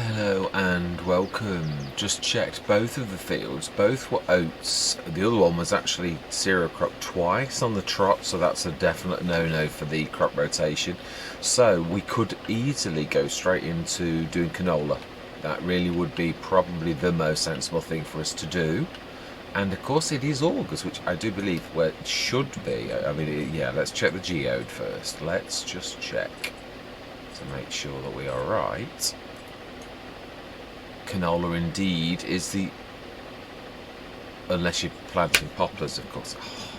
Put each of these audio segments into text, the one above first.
Hello and welcome. Just checked both of the fields. Both were oats. The other one was actually cereal crop twice on the trot, so that's a definite no-no for the crop rotation. So we could easily go straight into doing canola. That really would be probably the most sensible thing for us to do. And of course it is August, which I do believe where it should be. Yeah, let's check the geode first. Let's just check to make sure that we are right. Canola indeed is the, unless you're planting poplars, of course. Oh,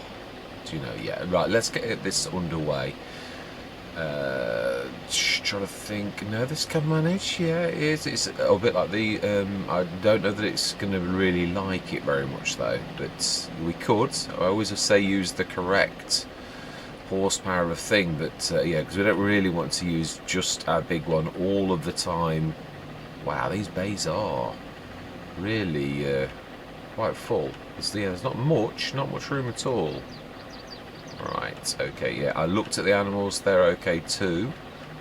do you know? Yeah, right. Let's get this underway. Trying to think. No, this can manage. Yeah, it is. It's a bit like the. I don't know that it's going to really like it very much though. But we could. I always say use the correct horsepower of thing. But yeah, because we don't really want to use just our big one all of the time. Wow, these bays are really quite full. There's not much room at all. Right, okay, yeah, I looked at the animals, they're okay too.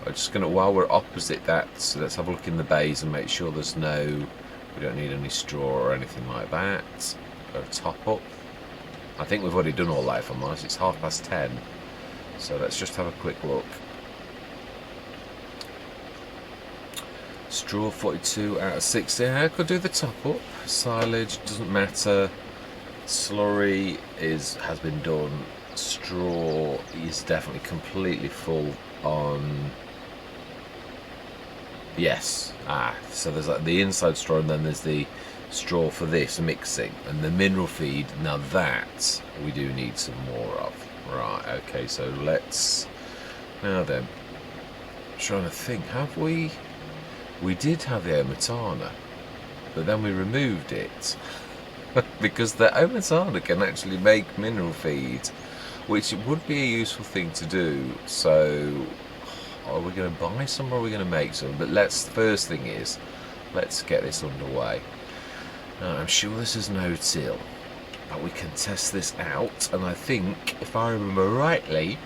I'm just gonna, while we're opposite that, so let's have a look in the bays and make sure there's no, we don't need any straw or anything like that. Go top up. I think we've already done all that, if I'm honest. It's 10:30. So let's just have a quick look. Straw 42 out of 60. I could do the top up. Silage doesn't matter. Slurry has been done. Straw is definitely completely full on. Yes. So there's like the inside straw, and then there's the straw for this mixing, and the mineral feed. Now that we do need some more of. Right. Okay. So let's. Now then, I'm trying to think. Have we? We did have the Omatana, but then we removed it because the Omatana can actually make mineral feed, which would be a useful thing to do. So are we going to buy some or are we going to make some? But first thing is, let's get this underway. Now, I'm sure this is no-till, but we can test this out, and I think, if I remember rightly,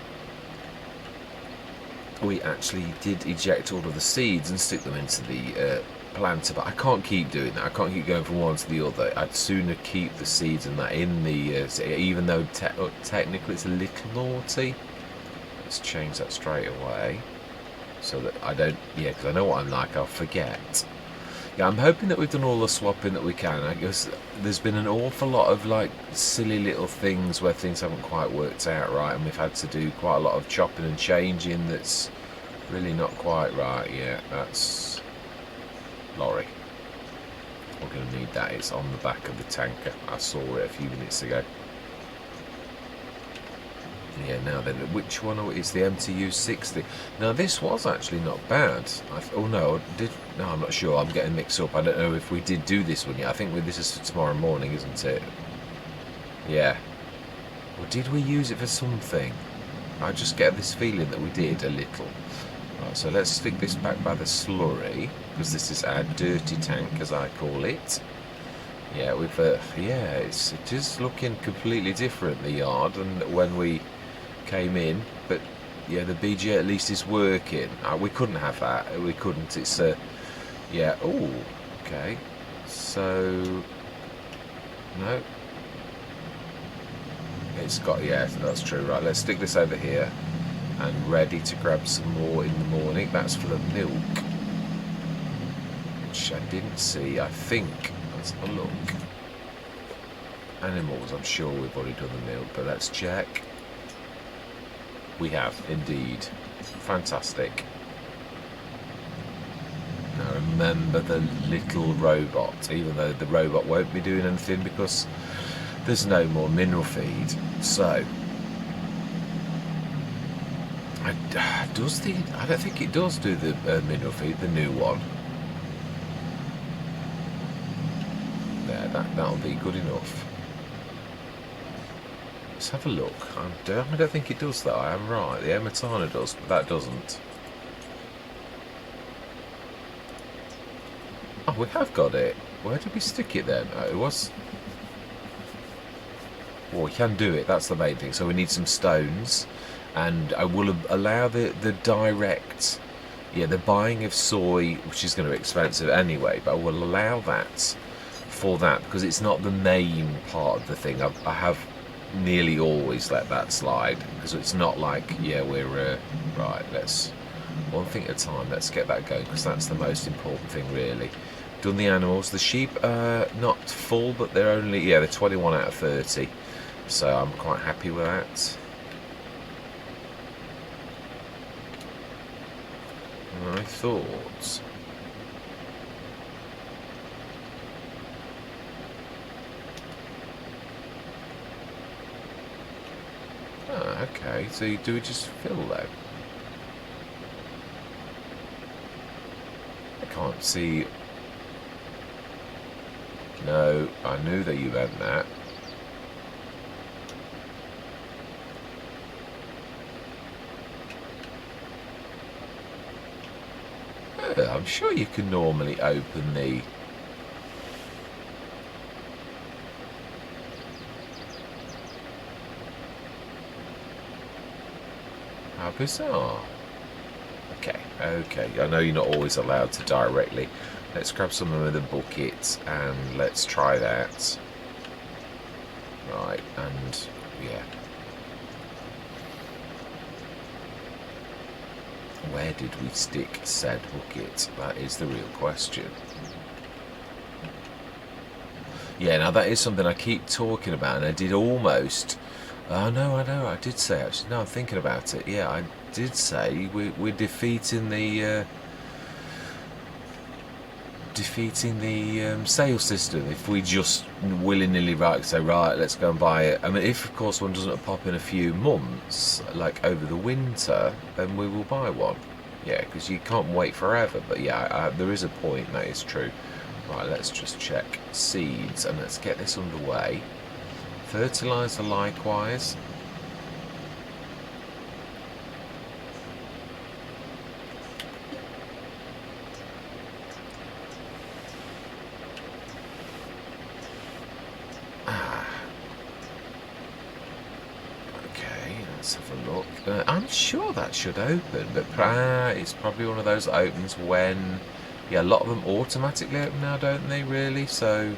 we actually did eject all of the seeds and stick them into the planter, but I can't keep doing that. I can't keep going from one to the other. I'd sooner keep the seeds and that in the, even though technically it's a little naughty. Let's change that straight away so that I don't, yeah, because I know what I'm like, I'll forget. Yeah, I'm hoping that we've done all the swapping that we can. I guess there's been an awful lot of like silly little things where things haven't quite worked out right, and we've had to do quite a lot of chopping and changing that's really not quite right yet. That's lorry. We're going to need that. It's on the back of the tanker. I saw it a few minutes ago. Yeah, now then, which one? It's the MTU 60. Now, this was actually not bad. Oh no, no, I'm not sure. I'm getting mixed up. I don't know if we did do this one yet. I think this is for tomorrow morning, isn't it? Yeah. Or did we use it for something? I just get this feeling that we did a little. Right, so let's stick this back by the slurry, because this is our dirty tank, as I call it. Yeah, it is looking completely different, the yard, and when we came in, but yeah, the BG at least is working. We couldn't have that. We couldn't. It's yeah. Oh, okay. So no, it's got, yeah. That's true. Right. Let's stick this over here and ready to grab some more in the morning. That's for the milk, which I didn't see. I think. Let's have a look. Animals. I'm sure we've already done the milk, but let's check. We have, indeed. Fantastic. Now remember the little robot, even though the robot won't be doing anything because there's no more mineral feed. So, I don't think it does do the mineral feed, the new one. There, that'll be good enough. Let's have a look. I don't think it does that. I am right. The Omatana does, but that doesn't. Oh, we have got it. Where did we stick it then? It was. Well, we can do it. That's the main thing. So we need some stones, and I will allow the direct Yeah, the buying of soy, which is going to be expensive anyway, but I will allow that for that because it's not the main part of the thing. I have nearly always let that slide because it's not like, yeah, we're right, let's one thing at a time, let's get that going because that's the most important thing really. Done the animals. The sheep are not full, but they're only, yeah, they're 21 out of 30, so I'm quite happy with that. I thought, oh, okay, so do we just fill though? I can't see. No, I knew that you meant that. I'm sure you can normally open the... How bizarre. Okay, okay. I know you're not always allowed to directly. Let's grab some of the buckets and let's try that. Right, and yeah. Where did we stick said bucket? That is the real question. Yeah, now that is something I keep talking about, and I did almost... Oh, no, I know, I did say, actually, no, I'm thinking about it. Yeah, I did say we're defeating the... sales system if we just willy-nilly say, right, let's go and buy it. I mean, if, of course, one doesn't pop in a few months, like over the winter, then we will buy one. Yeah, because you can't wait forever. But yeah, there is a point, that is true. Right, let's just check seeds and let's get this underway. Fertilizer likewise. Okay, let's have a look. I'm sure that should open, but it's probably one of those that opens when... Yeah, a lot of them automatically open now, don't they, really? So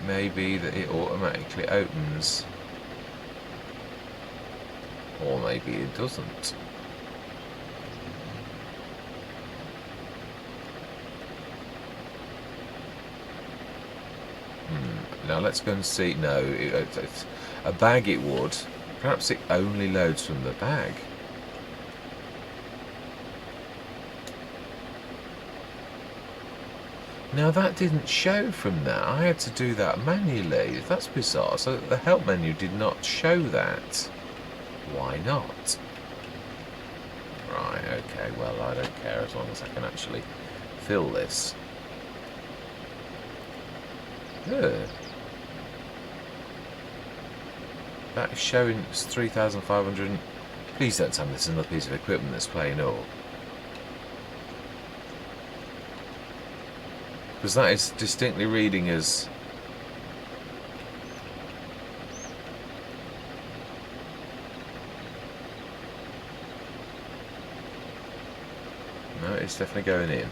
maybe that it automatically opens. Or maybe it doesn't. Now let's go and see. No, it's a bag it would. Perhaps it only loads from the bag. Now that didn't show from that. I had to do that manually. That's bizarre. So the help menu did not show that. Why not? Right, okay, well, I don't care as long as I can actually fill this. Good. That is showing it's 3,500. Please don't tell me there's another piece of equipment that's playing up. Because that is distinctly reading as... No, it's definitely going in.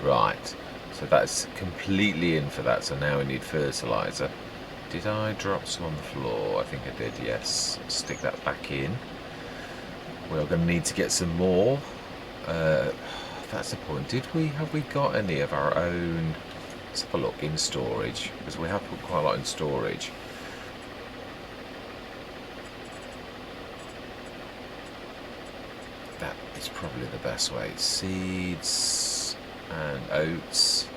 Right, so that's completely in for that, so now we need fertilizer. Did I drop some on the floor? I think I did, yes. Stick that back in. We're going to need to get some more. That's the point. Have we got any of our own? Let's have a look in storage, because we have put quite a lot in storage. That is probably the best way. Seeds and oats.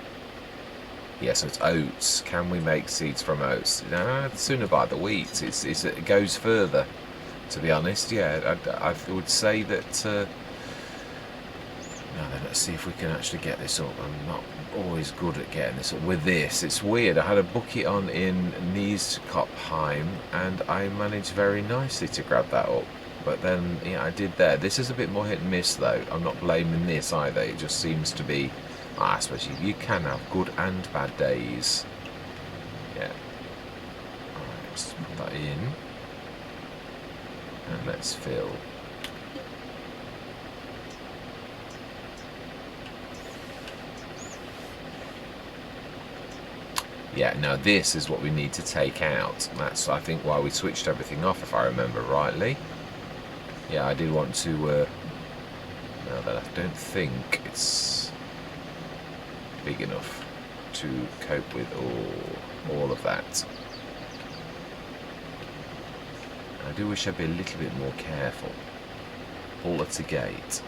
Yeah, so it's oats. Can we make seeds from oats? No, sooner buy the wheat. It goes further, to be honest. Yeah, I would say that... Now then, let's see if we can actually get this up. I'm not always good at getting this up with this. It's weird. I had a bucket on in Nieskopheim and I managed very nicely to grab that up. But then, yeah, I did there. This is a bit more hit and miss though. I'm not blaming this either. It just seems to be, I suppose you can have good and bad days. Yeah. Alright, let's put that in. And let's fill. Yeah, now this is what we need to take out. That's, I think, why we switched everything off, if I remember rightly. Yeah, I did want to... now that I don't think it's big enough to cope with all of that. I do wish I'd be a little bit more careful. Bullet to gate.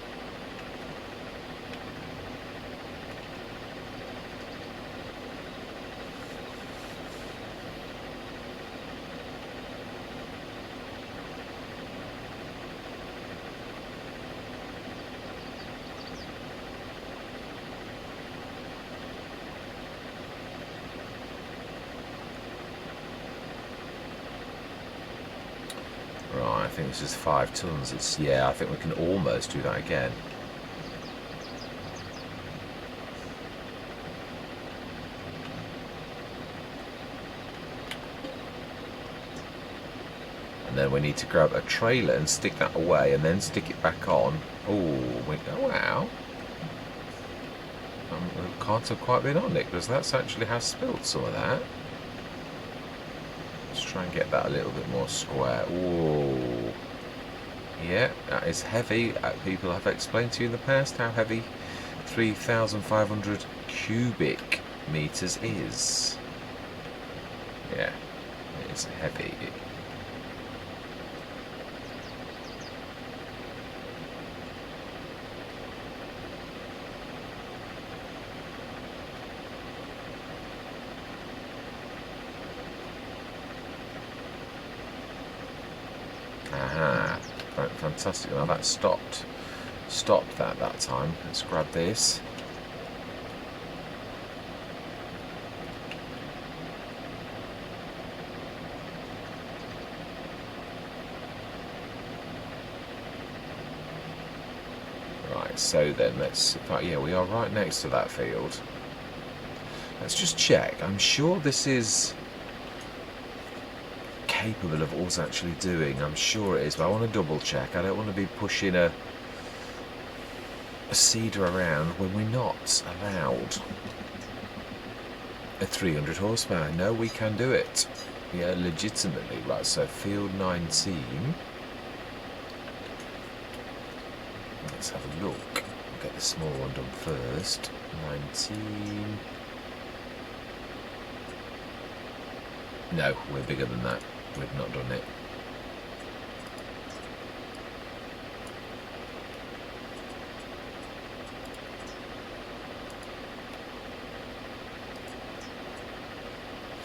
Right, I think this is 5 tons. It's, yeah, I think we can almost do that again. And then we need to grab a trailer and stick that away and then stick it back on. Oh, wow. I can't have quite been on it because that's actually has spilled some of that. Let's try and get that a little bit more square. Whoa. Yeah, that is heavy. People have explained to you in the past how heavy 3,500 cubic meters is. Yeah, it is heavy. Aha, fantastic. Now that stopped that time. Let's grab this. Right, so then let's, yeah, we are right next to that field. Let's just check. I'm sure this is capable of us actually doing. I'm sure it is, but I want to double check. I don't want to be pushing a seeder around when we're not allowed a 300 horsepower. No, we can do it. Yeah, legitimately. Right, so field 19. Let's have a look. We'll get the small one done first. 19. No, we're bigger than that. We've not done it.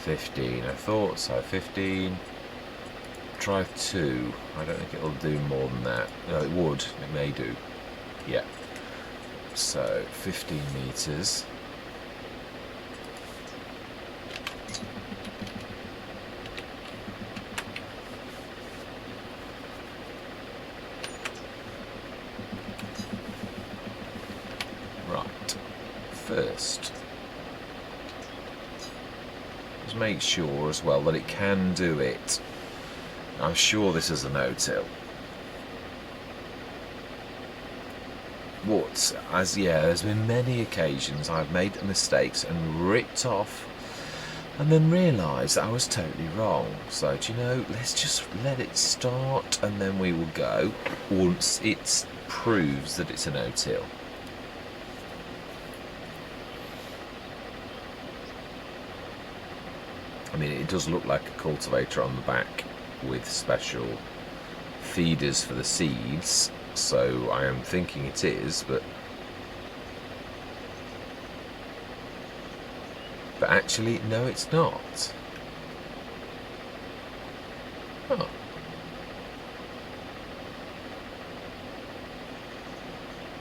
$15. I thought so. 15. Try 2. I don't think it'll do more than that. No, it would. It may do. Yeah. So 15 meters. First, just make sure as well that it can do it. I'm sure this is a no-till. But as yeah, there's been many occasions I've made mistakes and ripped off and then realised that I was totally wrong. So do you know, let's just let it start and then we will go once it proves that it's a no-till. I mean, it does look like a cultivator on the back with special feeders for the seeds, so I am thinking it is, but actually, no, it's not. Oh.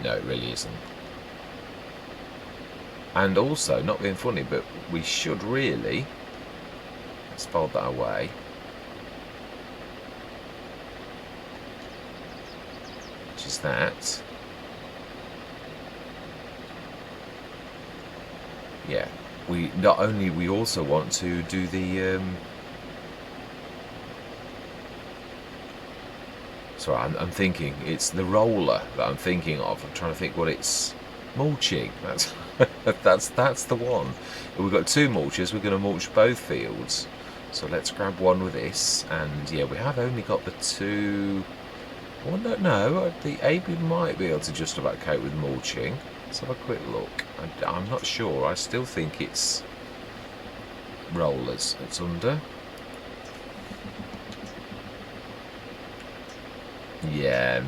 No, it really isn't. And also, not being funny, but we should really, let's fold that away. Which is that. Yeah, we also want to do the sorry, I'm thinking it's the roller that I'm thinking of. I'm trying to think what it's mulching. That's that's the one. We've got two mulches. We're going to mulch both fields. So let's grab one with this, and yeah, we have only got the two. Well, no, the AB might be able to just about cope with mulching. Let's have a quick look. I'm not sure. I still think it's rollers it's under. Yeah,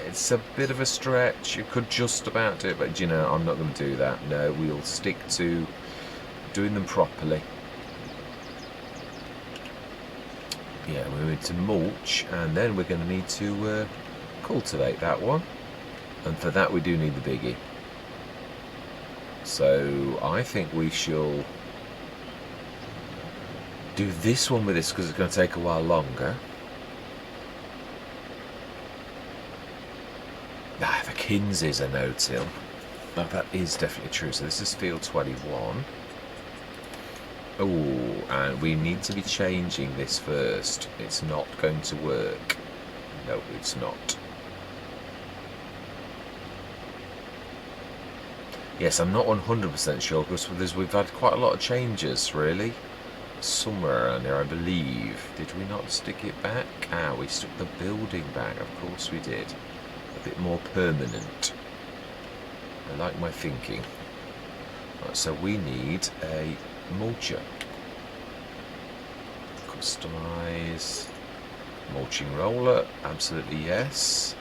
it's a bit of a stretch. You could just about do it, but you know, I'm not going to do that. No, we'll stick to doing them properly. Yeah, we need to mulch, and then we're going to need to cultivate that one. And for that we do need the biggie. So I think we shall do this one with this because it's going to take a while longer. Ah, the Kinseys are no-till. Now that is definitely true. So this is field 21. Oh, and we need to be changing this first. It's not going to work. No, it's not. Yes, I'm not 100% sure because we've had quite a lot of changes, really. Somewhere around here, I believe. Did we not stick it back? Ah, we stuck the building back. Of course we did. A bit more permanent. I like my thinking. Right, so we need a mulcher. Customize. Mulching roller. Absolutely yes.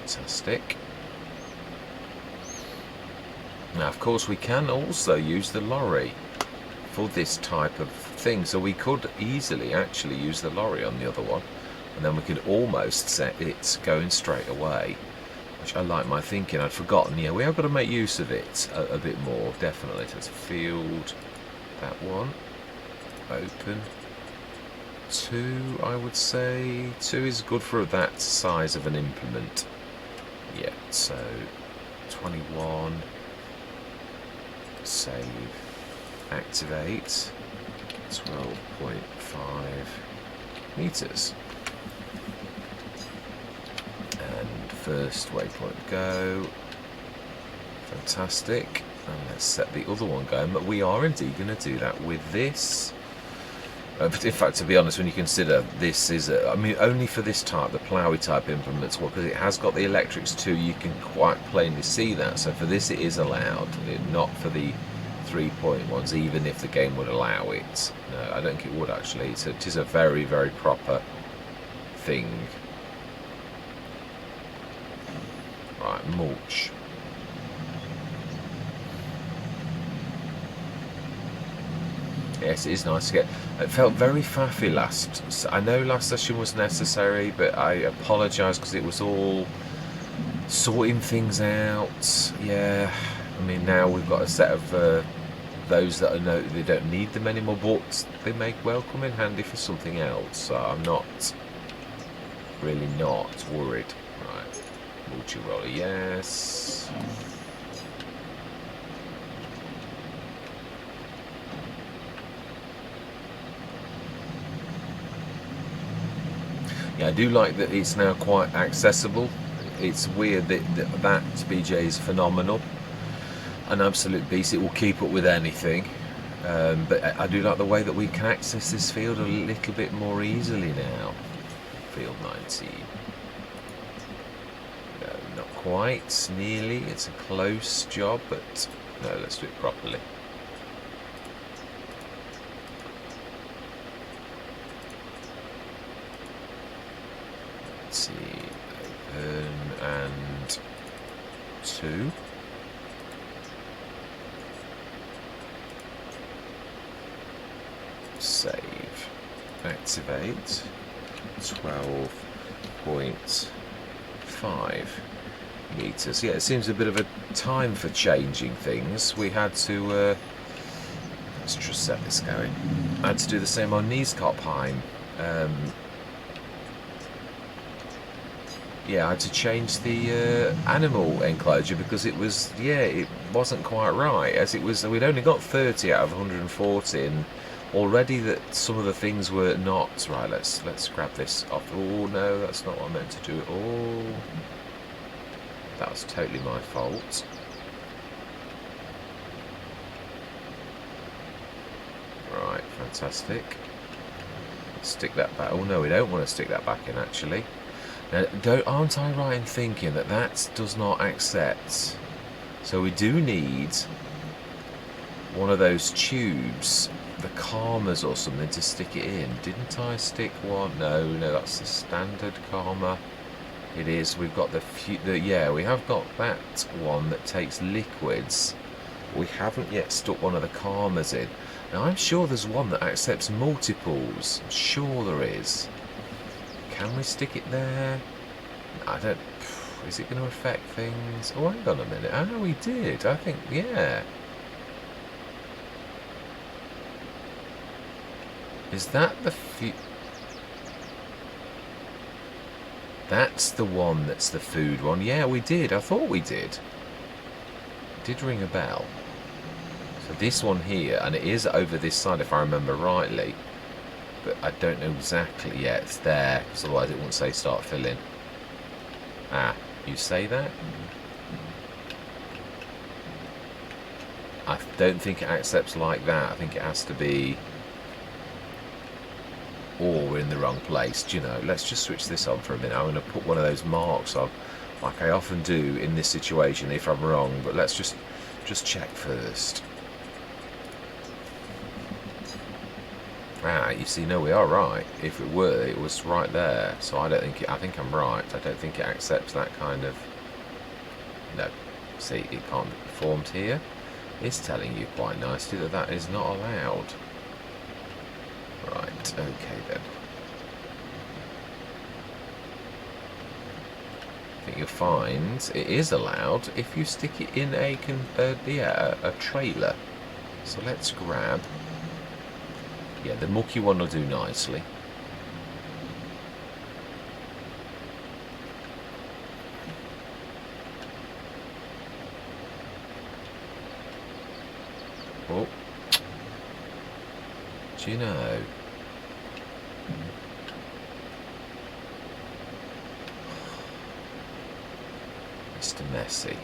Fantastic. Now, of course, we can also use the lorry for this type of thing. So we could easily actually use the lorry on the other one, and then we could almost set it going straight away, which I like my thinking. I'd forgotten. Yeah, we have got to make use of it a bit more, definitely. So it's field, that one, open. 2, I would say. 2 is good for that size of an implement. Yeah, so 21, save, activate, 12.5 meters. And first waypoint go. Fantastic. And let's set the other one going. But we are indeed going to do that with this. But in fact, to be honest, when you consider this is, I mean, only for this type, the ploughy type implements, well, because it has got the electrics too, you can quite plainly see that. So for this, it is allowed, not for the 3-point ones, even if the game would allow it. No, I don't think it would actually. It is a very, very proper thing. Right, mulch. Yes, it is nice to get. It felt very faffy last. I know last session was necessary, but I apologise because it was all sorting things out. Yeah, I mean now we've got a set of those that know they don't need them anymore, but they may well come in handy for something else. So I'm not really not worried. Right, multi-roller, yes. Yeah, I do like that it's now quite accessible. It's weird that BJ is phenomenal. An absolute beast. It will keep up with anything. But I do like the way that we can access this field a little bit more easily now. Field 19. No, not quite. Nearly. It's a close job, but no, let's do it properly. See, open and 2. Save, activate, 12. 2.5 meters. Yeah, it seems a bit of a time for changing things. We had to let's just set this going. I had to do the same on Nieskopheim. Yeah, I had to change the animal enclosure because it was, yeah, it wasn't quite right. As it was, we'd only got 30 out of 140, and already that some of the things were not right. Let's grab this off. Oh no, that's not what I meant to do. Oh, that was totally my fault. Right, fantastic. Let's stick that back. Oh no, we don't want to stick that back in actually. Now, aren't I right in thinking that that does not accept? So we do need one of those tubes, the Karmas or something, to stick it in. Didn't I stick one? No, that's the standard Karma. It is. We've got yeah, we have got that one that takes liquids. We haven't yet stuck one of the Karmas in. Now I'm sure there's one that accepts multiples. I'm sure there is. Can we stick it there? I don't... Is it going to affect things? Oh, hang on a minute. Oh, we did. I think, yeah. Is that the... That's the one that's the food one. Yeah, we did. I thought we did. It did ring a bell. So this one here, and it is over this side if I remember rightly. But I don't know exactly yet. It's there, because otherwise it won't say start filling. Ah, you say that? I don't think it accepts like that. I think it has to be... Or we're in the wrong place. Do you know? Let's just switch this on for a minute. I'm going to put one of those marks on, like I often do in this situation if I'm wrong. But let's just check first. Ah, you see, no, we are right. If it were, it was right there. So I don't think I think I'm right. I don't think it accepts that kind of... No. See, it can't be performed here. It's telling you quite nicely that that is not allowed. Right, okay then. I think you'll find it is allowed if you stick it in a trailer. So let's grab... Yeah, the mucky one will do nicely. Oh. Do you know? Mr. Messy.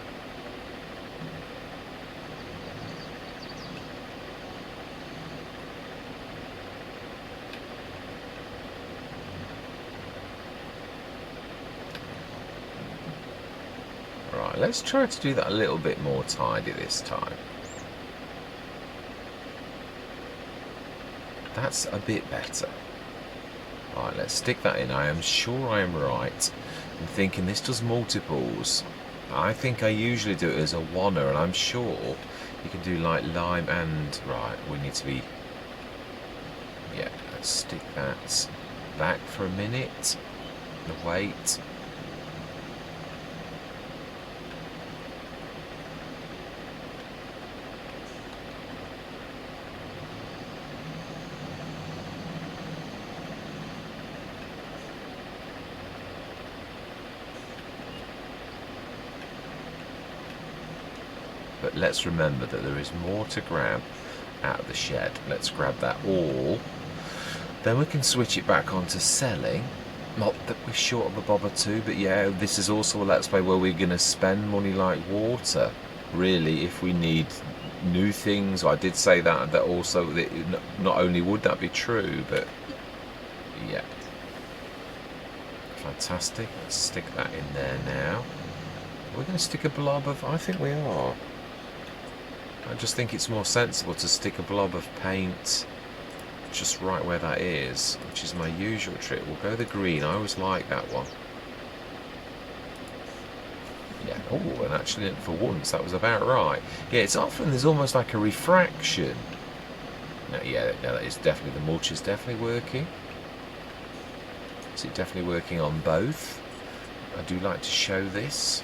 Right, let's try to do that a little bit more tidy this time. That's a bit better. Right, let's stick that in. I am sure I am right. I'm thinking this does multiples. I think I usually do it as a oneer, and I'm sure you can do like lime and... Right, we need to be... Yeah, let's stick that back for a minute. The weight. But let's remember that there is more to grab out of the shed. Let's grab that all. Then we can switch it back on to selling. Not that we're short of a bob or two, but yeah, this is also a Let's Play where we're going to spend money like water, really, if we need new things. I did say that also, that not only would that be true, but yeah. Fantastic. Let's stick that in there now. We're going to stick a blob of... I think we are. I just think it's more sensible to stick a blob of paint just right where that is, which is my usual trick. We'll go the green. I always like that one. Yeah. Oh, and actually for once that was about right. Yeah, it's often there's almost like a refraction. No, yeah, no, that is definitely, the mulch is definitely working. Is it definitely working on both? I do like to show this.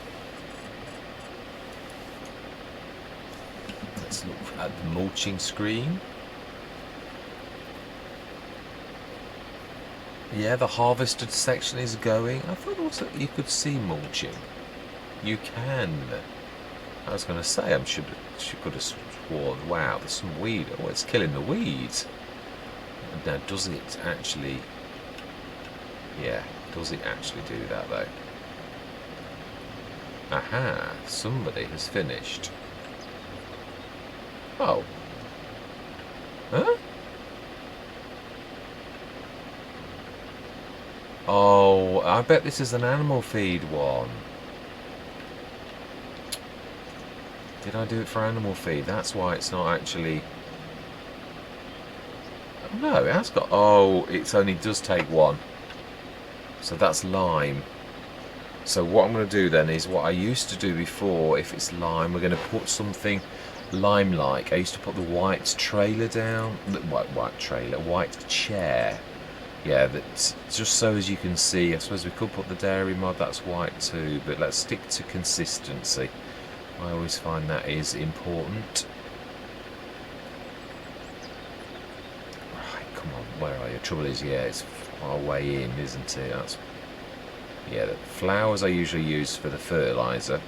Let's look at the mulching screen. Yeah, the harvested section is going. I thought also you could see mulching. You can. I was going to say, she could have sworn, wow, there's some weed. Oh, it's killing the weeds. Now, does it actually... Yeah, does it actually do that, though? Aha, somebody has finished. Oh. Huh? Oh, I bet this is an animal feed one. Did I do it for animal feed? That's why it's not actually... Oh, no, it has got... Oh, it only does take one. So that's lime. So what I'm going to do then is what I used to do before. If it's lime, we're going to put something lime-like. I used to put the white trailer down. The white chair. Yeah, that's just so as you can see. I suppose we could put the dairy mod, that's white too, but let's stick to consistency. I always find that is important. Right, come on, where are you? Trouble is, yeah, it's far way in, isn't it? That's, yeah, the flowers I usually use for the fertiliser,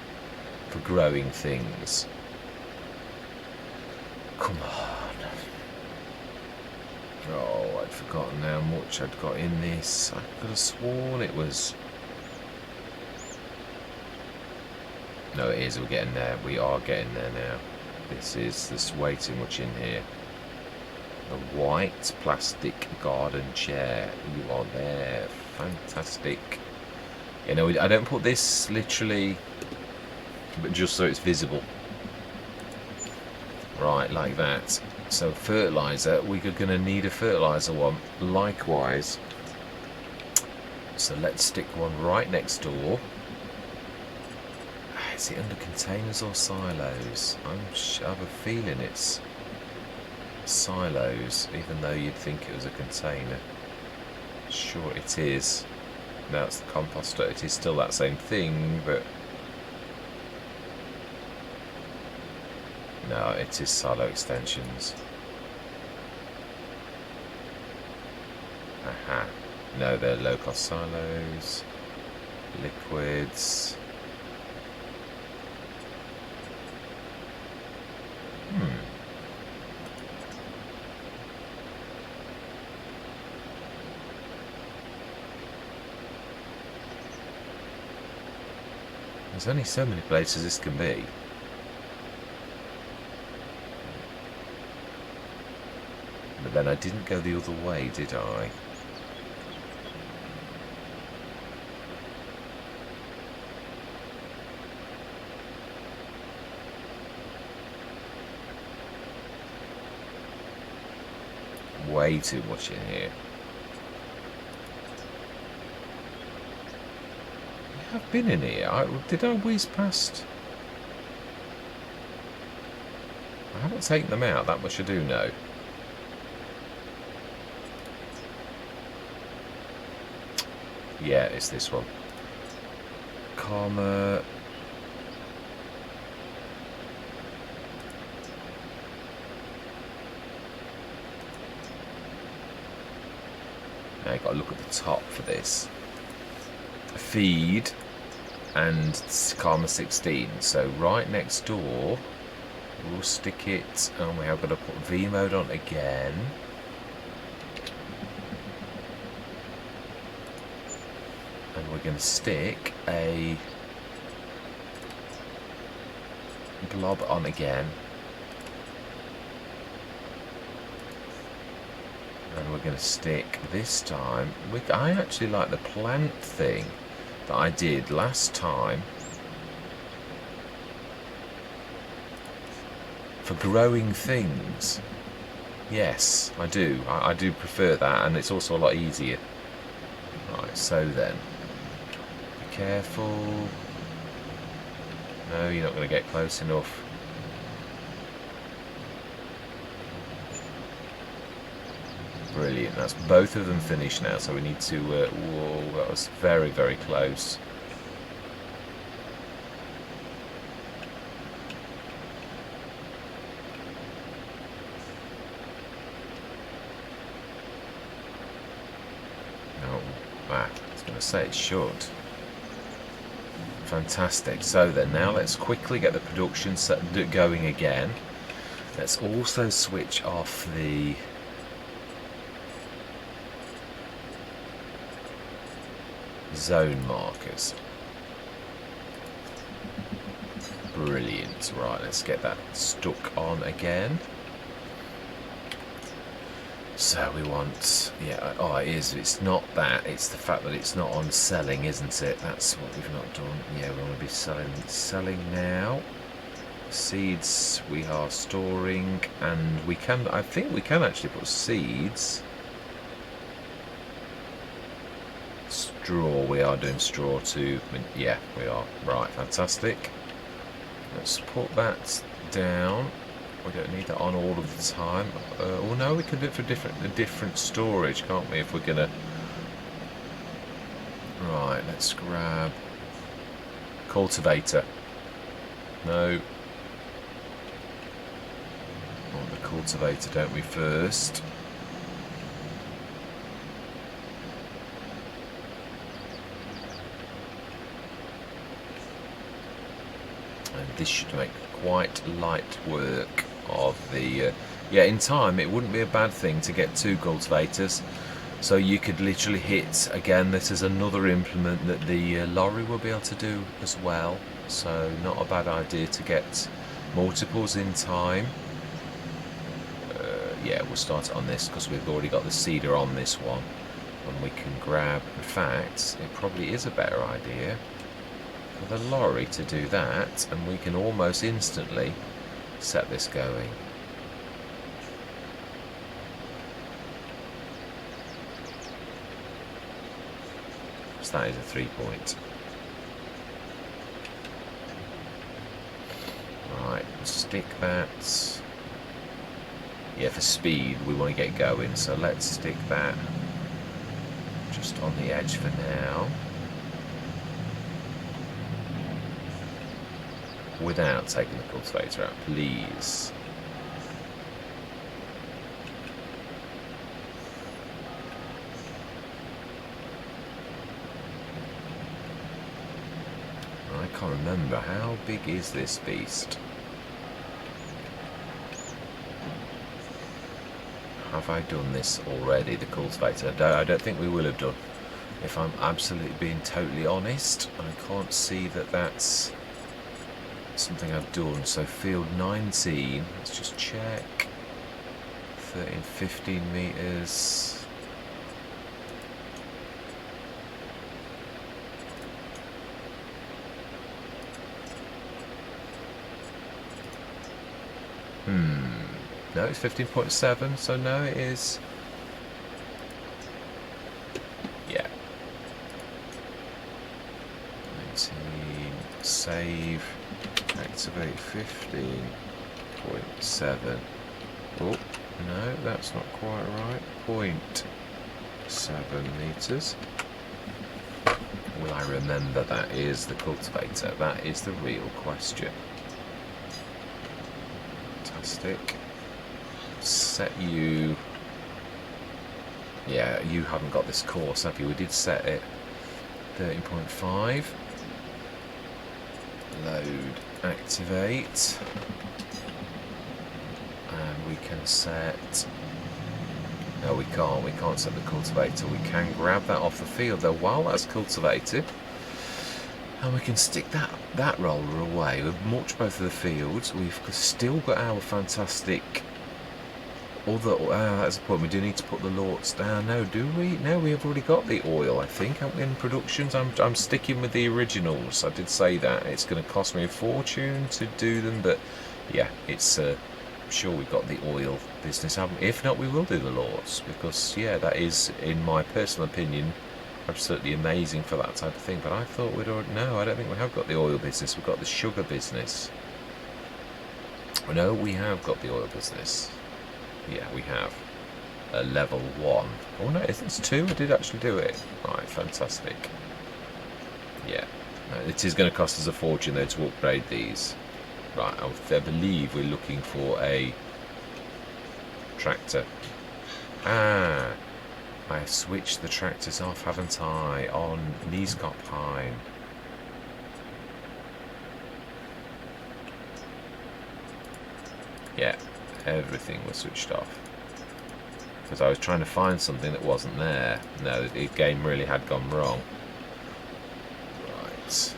for growing things. Come on. Oh, I'd forgotten how much I'd got in this. I could have sworn it was... No, it is. We're getting there. We are getting there now. There's way too much in here. A white plastic garden chair. You are there. Fantastic. You know, I don't put this literally, but just so it's visible. Right, like that. So fertiliser, we're going to need a fertiliser one, likewise. So let's stick one right next door. Is it under containers or silos? I have a feeling it's silos, even though you'd think it was a container. Sure it is. Now it's the composter. It is still that same thing, but... No, it is silo extensions. Aha. No, they're low-cost silos. Liquids. There's only so many places this can be. But then I didn't go the other way, did I? Way too much in here. I've been in here. Did I whiz past? I haven't taken them out, that much I do know. Yeah, it's this one. Karma. Now you've got to look at the top for this. Feed and Karma 16. So right next door, we'll stick it, and we have got to put V mode on again. And we're going to stick a blob on again. And we're going to stick this time. I actually like the plant thing that I did last time for growing things. Yes, I do. I do prefer that, and it's also a lot easier. Right, so then, be careful. No, you're not going to get close enough. Brilliant. That's both of them finished now, so we need to... whoa, that was very, very close. Oh, wow. I was going to say it should. Fantastic. So then, now let's quickly get the production set going again. Let's also switch off the... zone markers. Brilliant. Right, let's get that stuck on again. So we want, yeah, oh it is, it's not that, it's the fact that it's not on selling, isn't it? That's what we've not done. Yeah, we want to be selling now. Seeds we are storing, and we can, I think we can actually put seeds. Straw, we are doing straw too. Yeah, we are. Right, fantastic. Let's put that down. We don't need that on all of the time. Oh no, we can do it for different storage, can't we? If we're gonna. Right, let's grab cultivator. No. We want the cultivator, don't we? First. And this should make quite light work of the yeah, in time it wouldn't be a bad thing to get 2 cultivators, so you could literally hit, again, this is another implement that the lorry will be able to do as well, so not a bad idea to get multiples in time. Yeah, we'll start it on this because we've already got the seeder on this one, and we can grab, in fact it probably is a better idea for the lorry to do that, and we can almost instantly set this going. So that is a 3-point. Right, stick that. Yeah, for speed we want to get going, so let's stick that just on the edge for now. Without taking the cultivator out, please. I can't remember, how big is this beast? Have I done this already, the cultivator? I don't think we will have done. If I'm absolutely being totally honest, I can't see that that's something I've done. So field 19, let's just check. 13, 15 meters. No, it's 15.7, so no, it is. Yeah. 19, save. Activate 15.7. Oh, no, that's not quite right. 0.7 meters. Will I remember that is the cultivator? That is the real question. Fantastic. Set you. Yeah, you haven't got this course, have you? We did set it 13.5. Load, activate, and we can set. No, we can't set the cultivator. We can grab that off the field though while that's cultivated, and we can stick that roller away. We've mulched both of the fields. We've still got our fantastic other. That's the point. We do need to put the lorts down. No, do we? No, we have already got the oil, I think, haven't we, in productions. I'm sticking with the originals. I did say that it's going to cost me a fortune to do them, but yeah, it's. I'm sure we've got the oil business, haven't we? If not, we will do the lorts, because yeah, that is, in my personal opinion, absolutely amazing for that type of thing. But I thought we'd already. No, I don't think we have got the oil business. We've got the sugar business. No, we have got the oil business. Yeah, we have. level 1. Oh no, it's 2. I did actually do it. Right, fantastic. Yeah, it is going to cost us a fortune though to upgrade these. Right, I believe we're looking for a tractor. Ah, I have switched the tractors off, haven't I? On Neescott Pine. Yeah, everything was switched off. Because I was trying to find something that wasn't there. No, the game really had gone wrong. Right.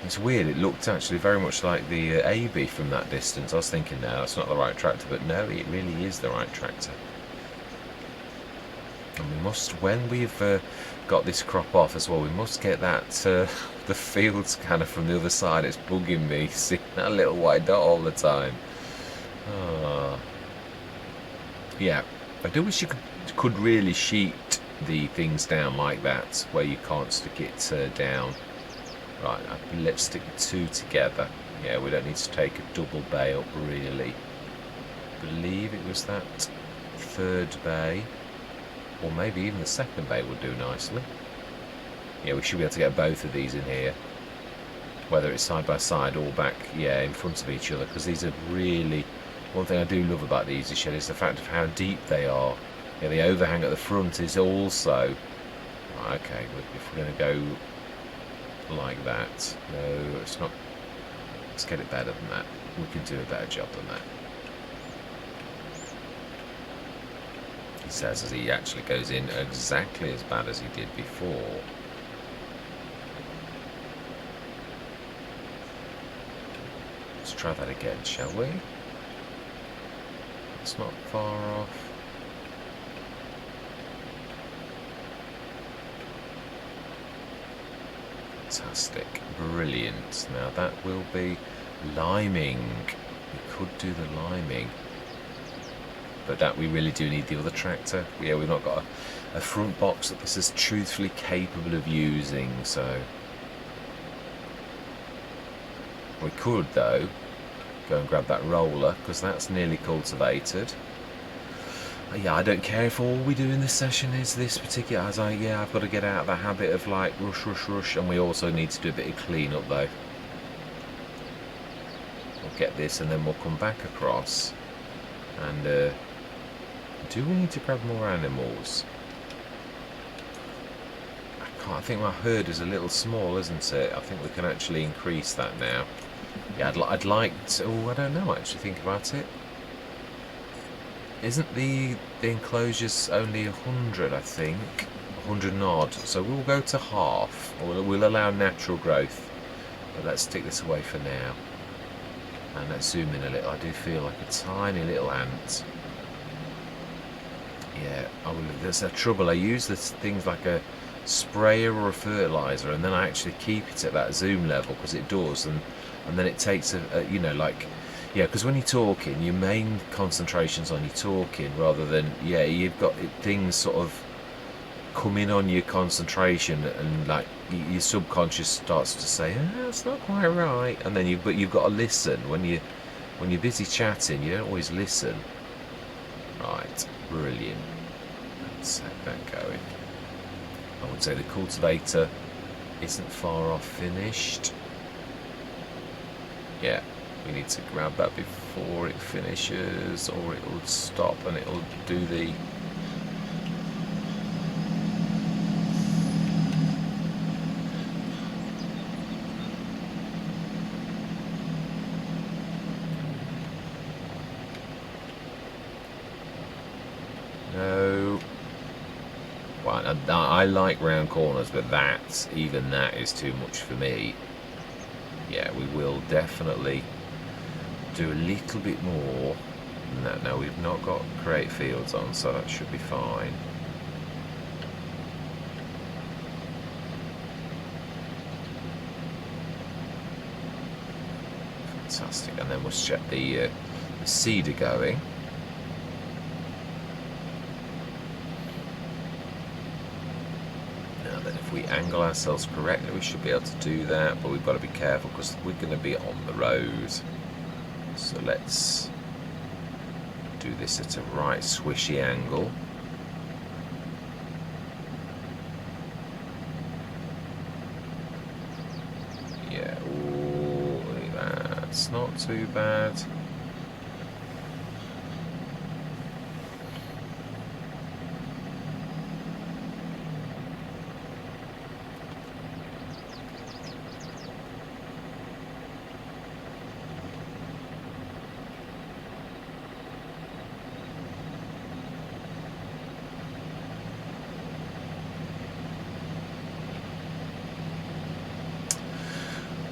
It's weird, it looked actually very much like the AB from that distance. I was thinking, no, that's not the right tractor, but no, it really is the right tractor. And we must, when we've got this crop off as well, we must get that, the field scanner from the other side. It's bugging me, seeing that little white dot all the time. Oh. Yeah, I do wish you could really sheet the things down like that, where you can't stick it down. Right, let's stick the 2 together. Yeah, we don't need to take a double bay up, really. I believe it was that 3rd bay, or maybe even the 2nd bay would do nicely. Yeah, we should be able to get both of these in here, whether it's side by side or back, yeah, in front of each other, because these are really... One thing I do love about the Easy Shed is the fact of how deep they are. Yeah, the overhang at the front is also... Okay, if we're going to go like that, no, it's not. Let's get it better than that. We can do a better job than that. He says as he actually goes in exactly as bad as he did before. Let's try that again, shall we? It's not far off. Fantastic, brilliant. Now that will be liming. We could do the liming, but that we really do need the other tractor. Yeah, we've not got a front box that this is truthfully capable of using, so we could though go and grab that roller, because that's nearly cultivated. Yeah, I don't care if all we do in this session is this particular, I've got to get out of the habit of like rush, and we also need to do a bit of clean up though. We'll get this and then we'll come back across, and do we need to grab more animals? I think my herd is a little small, isn't it? I think we can actually increase that now. Yeah, I'd like to, oh, I don't know actually, think about it. Isn't the enclosures only 100, I think? 100 and odd. So we'll go to half. Or we'll allow natural growth. But let's stick this away for now. And let's zoom in a little. I do feel like a tiny little ant. Yeah, there's a trouble. I use this things like a sprayer or a fertilizer, and then I actually keep it at that zoom level, because it does, and then it takes you know, like... Yeah, because when you're talking, your main concentration's on your talking, rather than, yeah, you've got things sort of come in on your concentration, and like your subconscious starts to say, that's not quite right, and then but you've got to listen. When you're busy chatting, you don't always listen. Right, brilliant. Let's set that going. I would say the cultivator isn't far off finished. Yeah. We need to grab that before it finishes, or it'll stop and it'll do the... No. Well, I like round corners, but even that is too much for me. Yeah, we will definitely do a little bit more. No, we've not got create fields on, so that should be fine. Fantastic, and then we'll check the seeder going. Now then, if we angle ourselves correctly, we should be able to do that, but we've got to be careful because we're going to be on the road. So let's do this at a right swishy angle. Yeah, ooh, that's not too bad.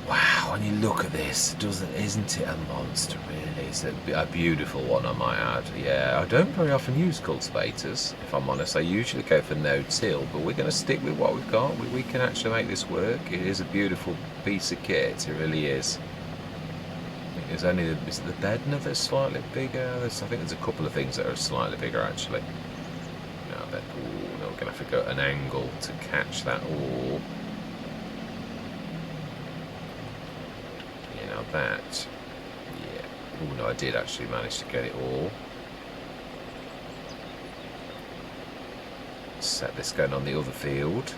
Wow, when you look at this, isn't it a monster, really? It's a beautiful one, I might add. Yeah, I don't very often use cultivators, if I'm honest. I usually go for no-till, but we're going to stick with what we've got. We can actually make this work. It is a beautiful piece of kit, it really is. I think there's only is it the Bedner that's slightly bigger? I think there's a couple of things that are slightly bigger, actually. Now then, ooh, no, we're going to have to go at an angle to catch that all. That, yeah. Oh no, I did actually manage to get it all. Set this going on the other field,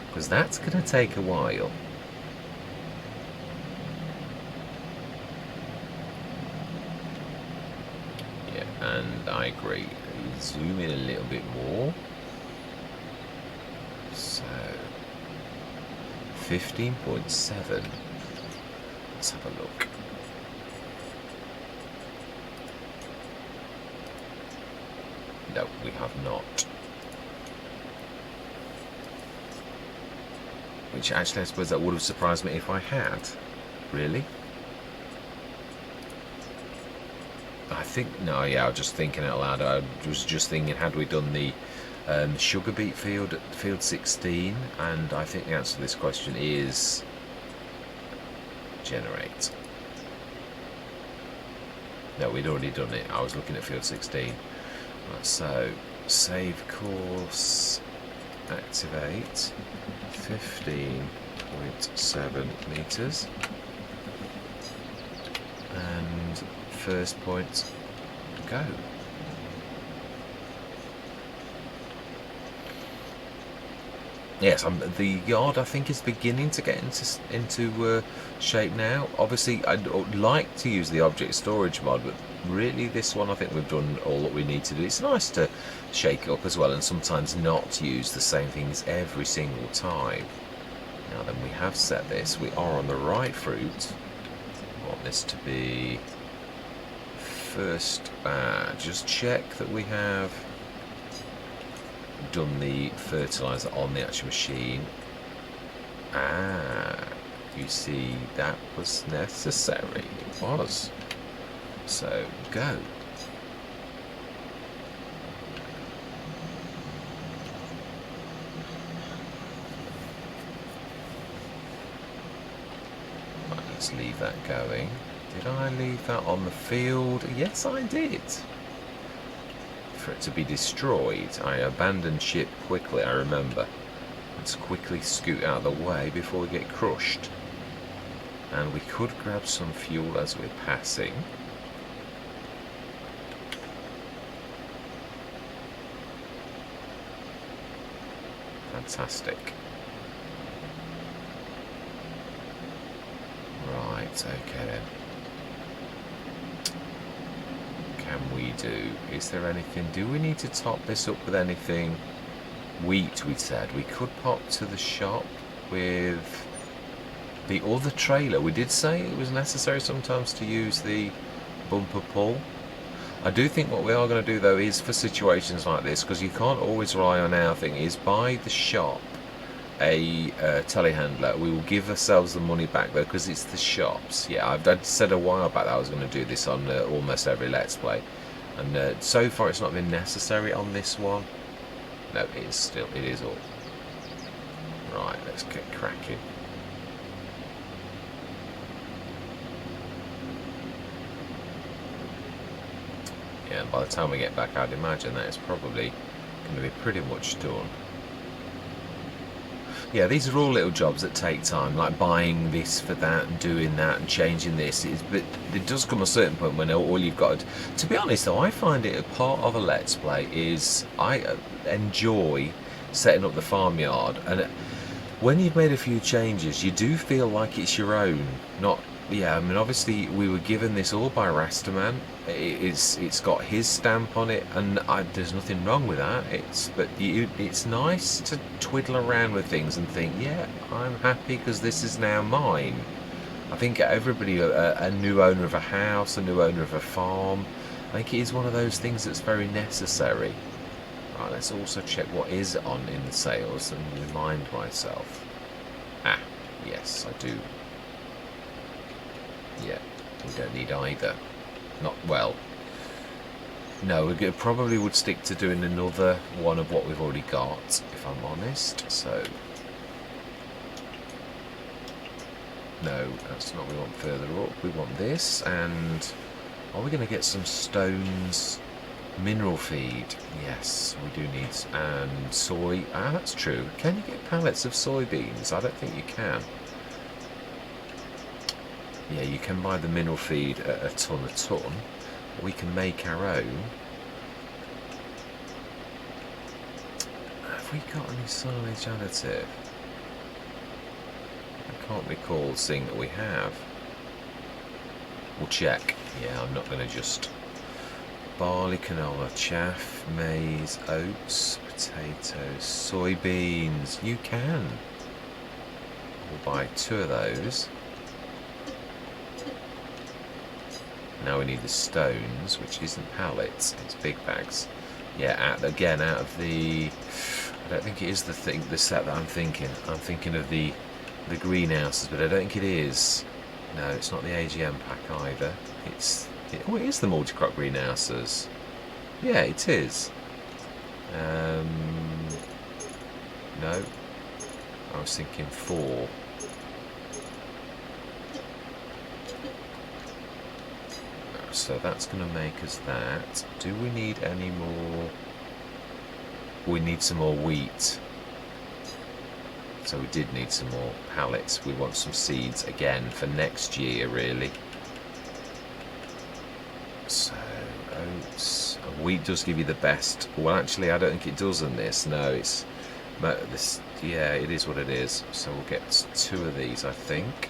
because that's going to take a while. Yeah, and I agree. Zoom in a little bit more. So 15.7. Let's have a look. No, we have not. Which actually, I suppose that would have surprised me if I had. Really? I think, no, yeah, I was just thinking out loud. I was just thinking, had we done the sugar beet field at field 16? And I think the answer to this question is generate. No, we'd already done it. I was looking at field 16. Right, so save course, activate 15.7 meters, and first point, go. Yes, the yard I think is beginning to get into shape now. Obviously, I'd like to use the object storage mod, but really this one I think we've done all that we need to do. It's nice to shake it up as well and sometimes not use the same things every single time. Now then, we have set this. We are on the right fruit. I want this to be first. Just check that we have done the fertilizer on the actual machine. You see, that was necessary. It was. So go. Right, let's leave that going. Did I leave that on the field? Yes, I did. For it to be destroyed, I abandoned ship quickly, I remember. Let's quickly scoot out of the way before we get crushed. And we could grab some fuel as we're passing. Fantastic. Right, okay then. Can we do? Is there anything? Do we need to top this up with anything? Wheat, we said. We could pop to the shop with the other trailer. We did say it was necessary sometimes to use the bumper pull. I do think what we are going to do though is for situations like this, because you can't always rely on our thing, is buy the shop a telehandler. We will give ourselves the money back though, because it's the shops. Yeah, I'd said a while back that I was going to do this on almost every Let's Play, and so far it's not been necessary on this one. No, it is all. Right, let's get cracking. Yeah, and by the time we get back, I'd imagine that it's probably going to be pretty much done. Yeah, these are all little jobs that take time, like buying this for that and doing that and changing this. But it does come a certain point when all you've got to be honest though, I find it a part of a Let's Play is I enjoy setting up the farmyard, and when you've made a few changes, you do feel like it's your own. Not, yeah, I mean, obviously we were given this all by Rastaman. It's got his stamp on it, and there's nothing wrong with that. It's nice to twiddle around with things and think, yeah, I'm happy because this is now mine. I think everybody, a new owner of a house, a new owner of a farm, I think it is one of those things that's very necessary. Right, let's also check what is on in the sales and remind myself. Ah, yes, I do. Yeah, we don't need either. Not well. No, we probably would stick to doing another one of what we've already got, if I'm honest. So, no, that's not what we want further up. We want this, and are we going to get some stones? Mineral feed, yes, we do need, and soy. Ah, that's true. Can you get pallets of soybeans? I don't think you can. Yeah, you can buy the mineral feed at a ton. We can make our own. Have we got any silage additive? I can't recall seeing that we have. We'll check. Yeah, I'm not going to just... Barley, canola, chaff, maize, oats, potatoes, soybeans. You can. We'll buy 2 of those. Now we need the stones, which isn't pallets, it's big bags. Yeah, again, out of the... I don't think it is the set that I'm thinking. I'm thinking of the greenhouses, but I don't think it is. No, it's not the AGM pack either. Oh, it is the multi-crop greenhouses. Yeah, it is. No. I was thinking 4. So that's going to make us that. Do we need any more? We need some more wheat. So we did need some more pallets. We want some seeds again for next year, really. So, oats. Wheat does give you the best. Well, actually, I don't think it does in this. No, it's... But this, yeah, it is what it is. So we'll get 2 of these, I think.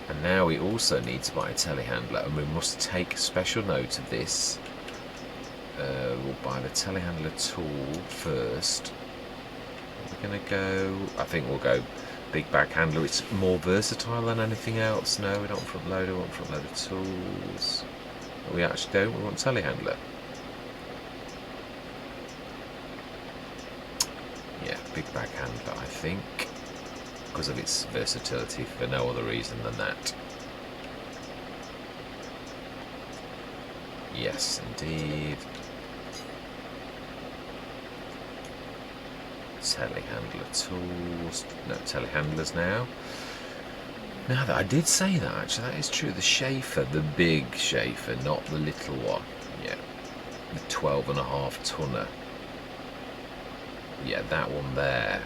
And now we also need to buy a telehandler, and we must take special note of this. We'll buy the telehandler tool first. We're going to go... I think we'll go big bag handler. It's more versatile than anything else. No, we don't want front loader, we want front loader tools. We actually don't, we want telehandler. Yeah, big bag handler, I think. Because of its versatility, for no other reason than that. Yes, indeed. Telehandler tools. No, telehandlers now. Now that I did say that, actually, that is true. The Schaefer, the big Schaefer, not the little one. Yeah, the 12.5 tonner. Yeah, that one there.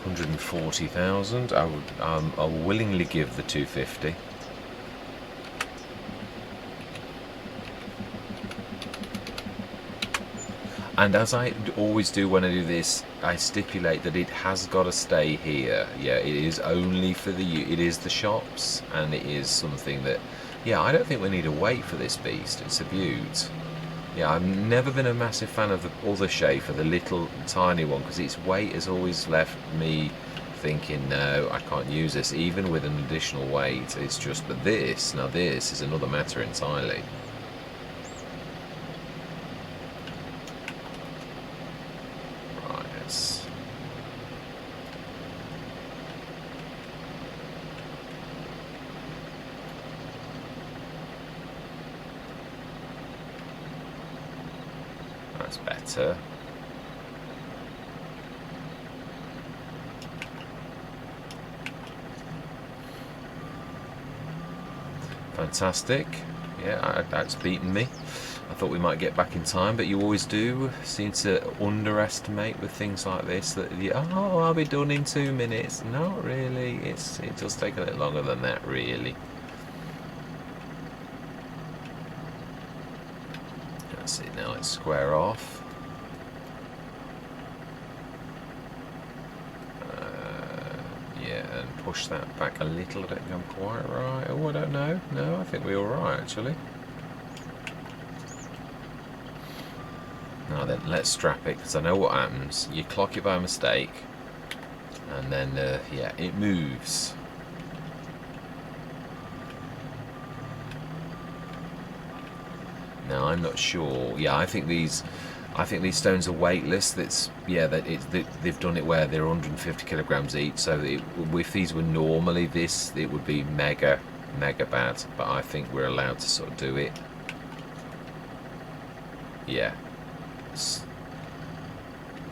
$140,000. I'll willingly give the 250. And as I always do when I do this, I stipulate that it has got to stay here. Yeah, it is only for it is the shops, and it is something that, yeah, I don't think we need to wait for this beast. It's a beaut. Yeah, I've never been a massive fan of the other Schaefer, the little tiny one, because its weight has always left me thinking, no, I can't use this, even with an additional weight. It's just, but this, now this is another matter entirely. Right, yes. That's better. fantastic. Yeah, that's beaten me. I thought we might get back in time, but you always do seem to underestimate with things like this. That oh, I'll be done in 2 minutes. Not really. It does take a little longer than that, really. That's it. Now let's square off. Yeah, and push that back a little. I don't think I'm quite right. Oh, I don't know. No, I think we're all right actually. Now then, let's strap it, because I know what happens. You clock it by mistake, and then, yeah, it moves. Now, I'm not sure. Yeah, I think these stones are weightless. They've done it where they're 150 kilograms each. So if these were normally this, it would be mega bad. But I think we're allowed to sort of do it. Yeah.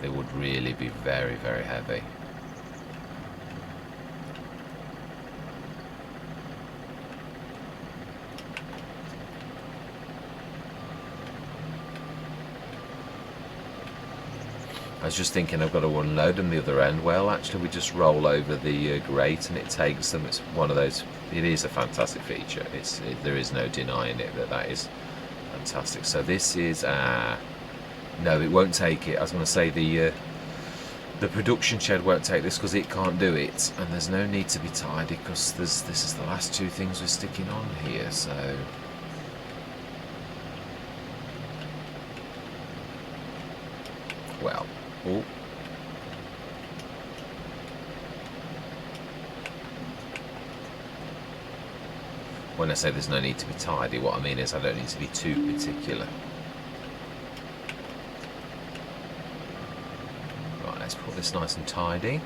They would really be very heavy. I was just thinking I've got to unload them the other end. Well, actually we just roll over the grate and it takes them. It's one of those, it is a fantastic feature. There is no denying it that is fantastic. So this is no, it won't take it. I was going to say the production shed won't take this because it can't do it, and there's no need to be tidy because this is the last 2 things we're sticking on here. So well, oh, when I say there's no need to be tidy, what I mean is I don't need to be too particular. Let's put this nice and tidy,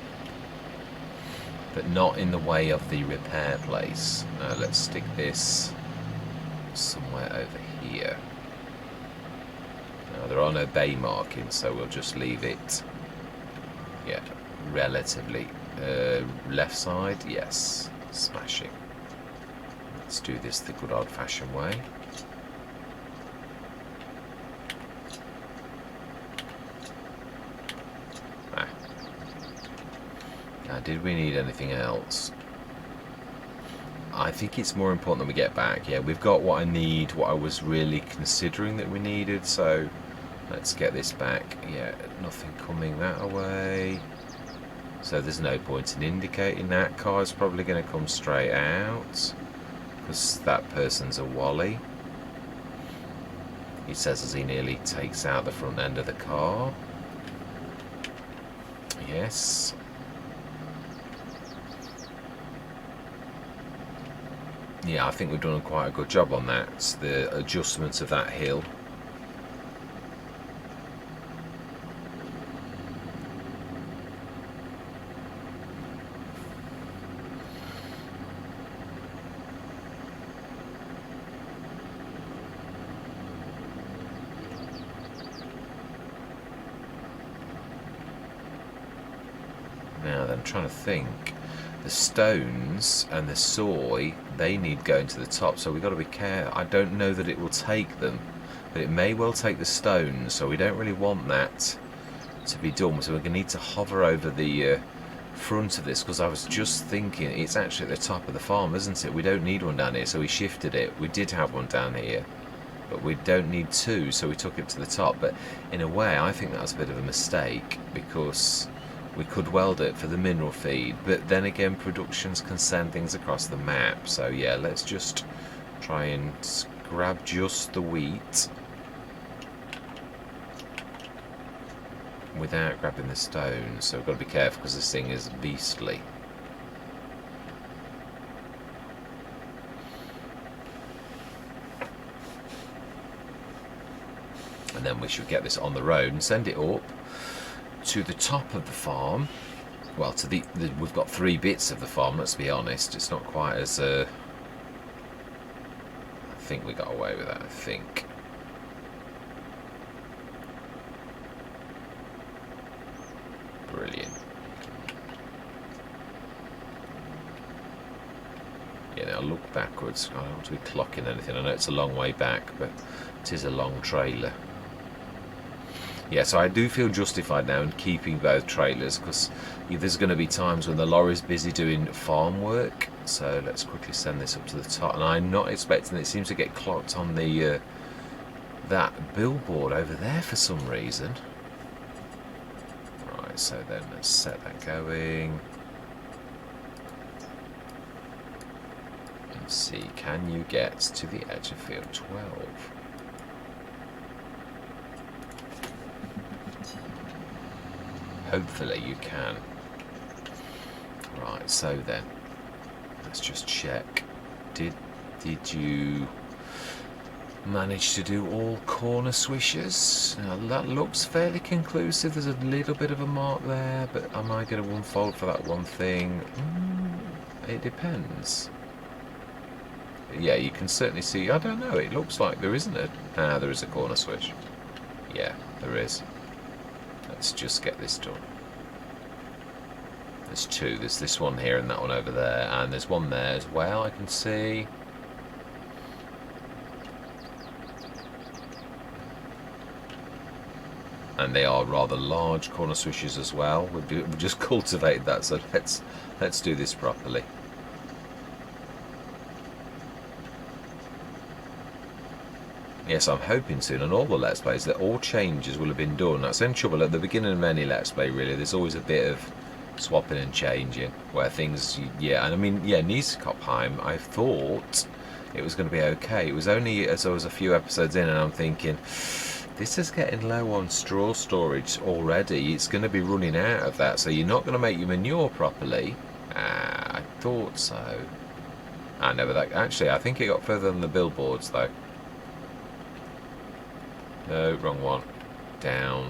but not in the way of the repair place. Let's stick this somewhere over here. Now there are no bay markings, so we'll just leave it, yeah, relatively left side. Yes, smashing. Let's do this the good old-fashioned way. Did we need anything else? I think it's more important that we get back. Yeah, we've got what I need, what I was really considering that we needed, so let's get this back. Yeah, nothing coming that way, so there's no point in indicating that. Car's probably going to come straight out because that person's a wally. He says as he nearly takes out the front end of the car. Yes. Yeah, I think we've done quite a good job on that. It's the adjustment of that hill. Now then, I'm trying to think. The stones and the soy, they need going to the top, so we've got to be careful. I don't know that it will take them, but it may well take the stones, so we don't really want that to be done. So we're going to need to hover over the front of this, because I was just thinking it's actually at the top of the farm, isn't it? We don't need one down here, so we shifted it. We did have one down here, but we don't need 2, so we took it to the top. But in a way, I think that was a bit of a mistake, because we could weld it for the mineral feed, but then again productions can send things across the map. So yeah, let's just try and grab just the wheat without grabbing the stones. So we've got to be careful because this thing is beastly. And then we should get this on the road and send it up to the top of the farm. Well, to we've got 3 bits of the farm, let's be honest. It's not quite as I think we got away with that, I think. Brilliant. Yeah, now look backwards. I don't want to be clocking anything. I know it's a long way back, but it is a long trailer. Yeah, so I do feel justified now in keeping both trailers, because there's going to be times when the lorry's busy doing farm work. So let's quickly send this up to the top, and I'm not expecting it seems to get clocked on the that billboard over there for some reason. Right, so then let's set that going. And see, can you get to the edge of field 12? Hopefully you can. Right, so then let's just check. Did you manage to do all corner swishes? Now, that looks fairly conclusive. There's a little bit of a mark there, but am I going to one-fold for that one thing? It depends. Yeah, you can certainly see. I don't know. It looks like there isn't a. There is a corner swish. Yeah, there is. Let's just get this done. There's two. There's this one here and that one over there, and there's one there as well, I can see. And they are rather large corner swishes as well. We've just cultivated that, so let's do this properly. Yes, I'm hoping soon on all the Let's Plays that all changes will have been done. That's in trouble at the beginning of any Let's Play, really. There's always a bit of swapping and changing where things, yeah, and I mean, yeah, Nieskopheim, I thought it was going to be okay. It was only as I was a few episodes in and I'm thinking, this is getting low on straw storage already. It's going to be running out of that, so you're not going to make your manure properly. I thought so. I never that. Actually, I think it got further than the billboards, though. No, wrong one. Down.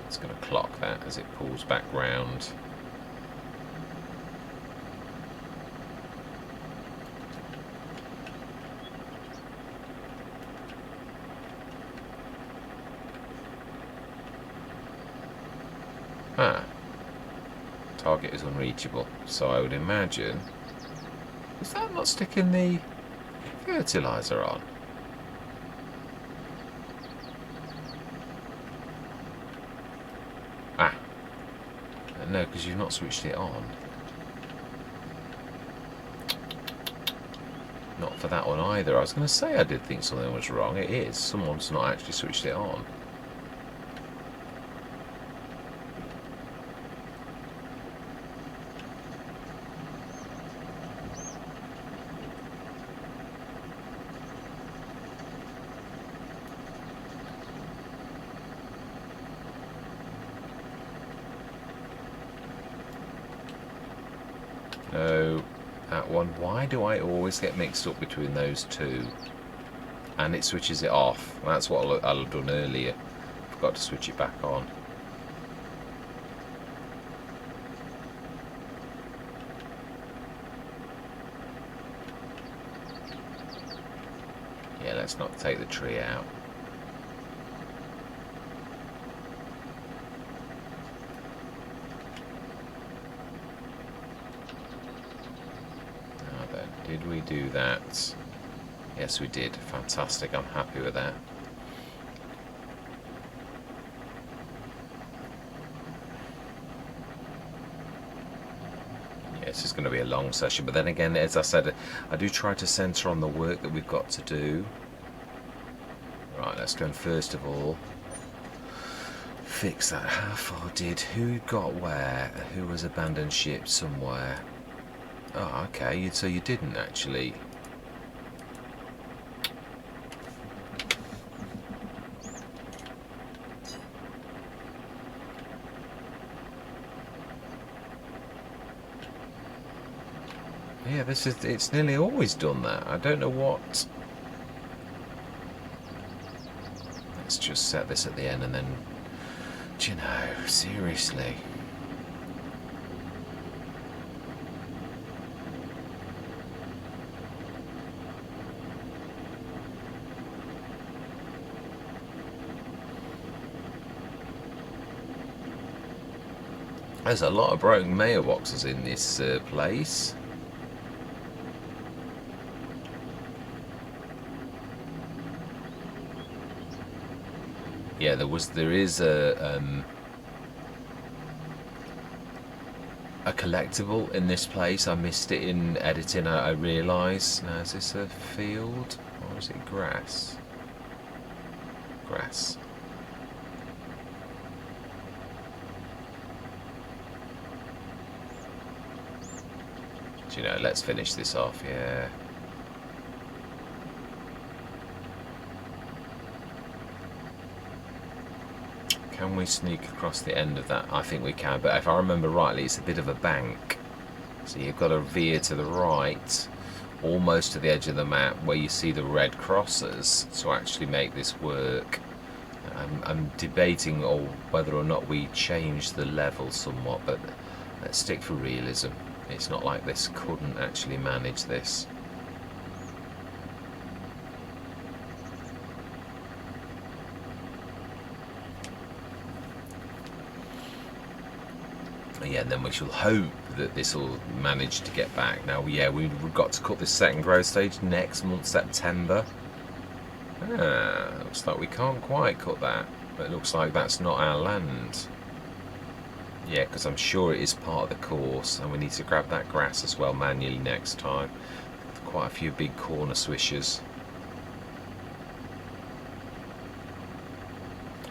It's going to clock that as it pulls back round. Target is unreachable, so I would imagine, is that not sticking the fertilizer on? No, because you've not switched it on. Not for that one either. I was going to say I did think something was wrong. It is. Someone's not actually switched it on. No, that one. Why do I always get mixed up between those two? And it switches it off. That's what I'll have done earlier. Forgot to switch it back on. Yeah, let's not take the tree out. Did we do that? Yes, we did. Fantastic. I'm happy with that. Yeah, this is going to be a long session, but then again, as I said, I do try to centre on the work that we've got to do. Right, let's go and first of all fix that. How far did? Who got where? Who was abandoned ship somewhere? Oh, okay, so you didn't actually. Yeah, it's nearly always done that. I don't know what. Let's just set this at the end and then, do you know, seriously. There's a lot of broken mailboxes in this place. Yeah, there is a collectible in this place. I missed it in editing. I realised. Now, is this a field or is it grass? Grass. Do you know? Let's finish this off. Yeah. Can we sneak across the end of that? I think we can, but if I remember rightly, it's a bit of a bank. So you've got to veer to the right, almost to the edge of the map where you see the red crosses to actually make this work. I'm debating whether or not we change the level somewhat, but let's stick for realism. It's not like this couldn't actually manage this. Yeah, and then we shall hope that this will manage to get back. Now, yeah, we've got to cut this second growth stage next month, September. Looks like we can't quite cut that, but it looks like that's not our land. Yeah, because I'm sure it is part of the course, and we need to grab that grass as well manually next time. Quite a few big corner swishers.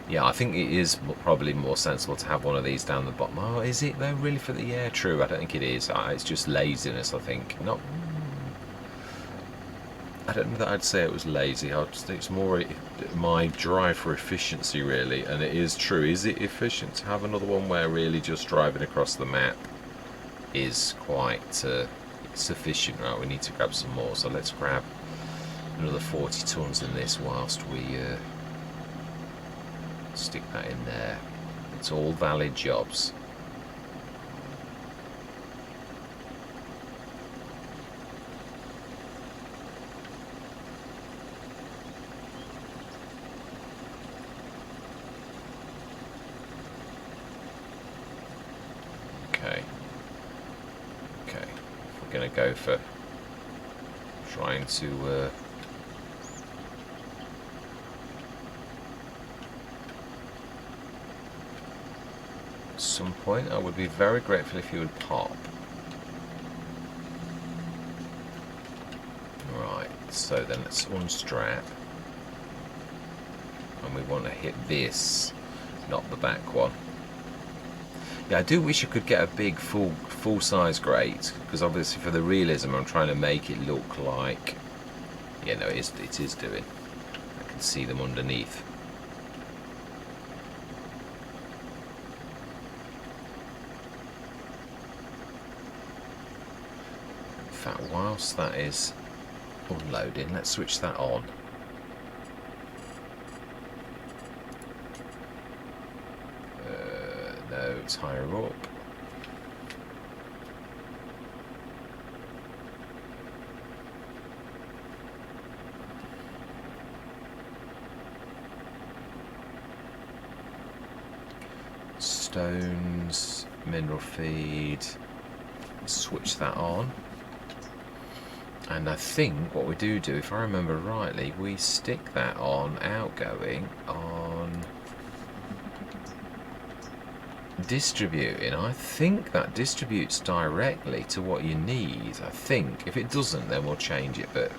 Yeah, I think it is probably more sensible to have one of these down the bottom. Oh, is it though, really, for the... Yeah, true, I don't think it is. It's just laziness, I think. Not... I don't know that I'd say it was lazy. It's more my drive for efficiency, really. And it is true. Is it efficient to have another one where really just driving across the map is quite sufficient? Right, we need to grab some more. So let's grab another 40 tons in this whilst we... stick that in there. It's all valid jobs. Okay. If we're going to go for trying to at some point, I would be very grateful if you would pop. Right, so then let's unstrap. And we want to hit this, not the back one. Yeah, I do wish I could get a big full-size grate, because obviously for the realism I'm trying to make it look like, yeah, no, it is doing. I can see them underneath. In fact, whilst that is unloading, let's switch that on. No, it's higher up. Stones, mineral feed, switch that on. And I think what we do, if I remember rightly, we stick that on outgoing on distributing. I think that distributes directly to what you need. I think. If it doesn't, then we'll change it, but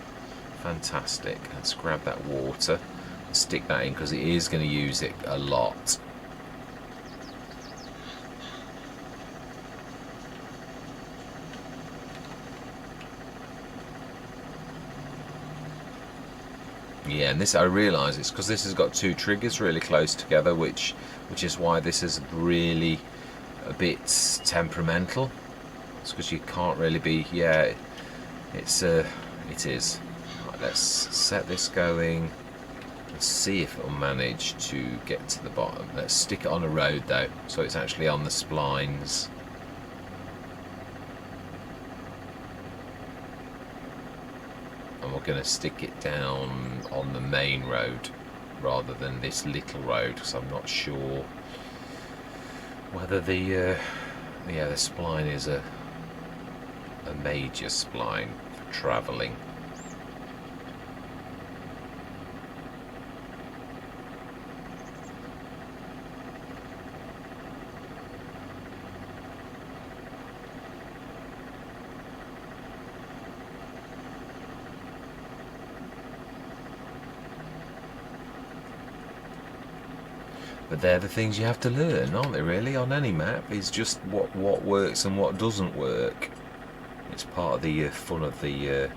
fantastic. Let's grab that water and stick that in, because it is going to use it a lot. Yeah, and this, I realise it's because this has got two triggers really close together, which is why this is really a bit temperamental. It's because you can't really be, yeah, it is. Right, let's set this going and see if it'll manage to get to the bottom. Let's stick it on a road though, so it's actually on the splines. And we're going to stick it down on the main road rather than this little road, because I'm not sure whether the Yeah, the spline is a major spline for travelling. But they're the things you have to learn, aren't they, really, on any map? Is just what works and what doesn't work. It's part of the fun of the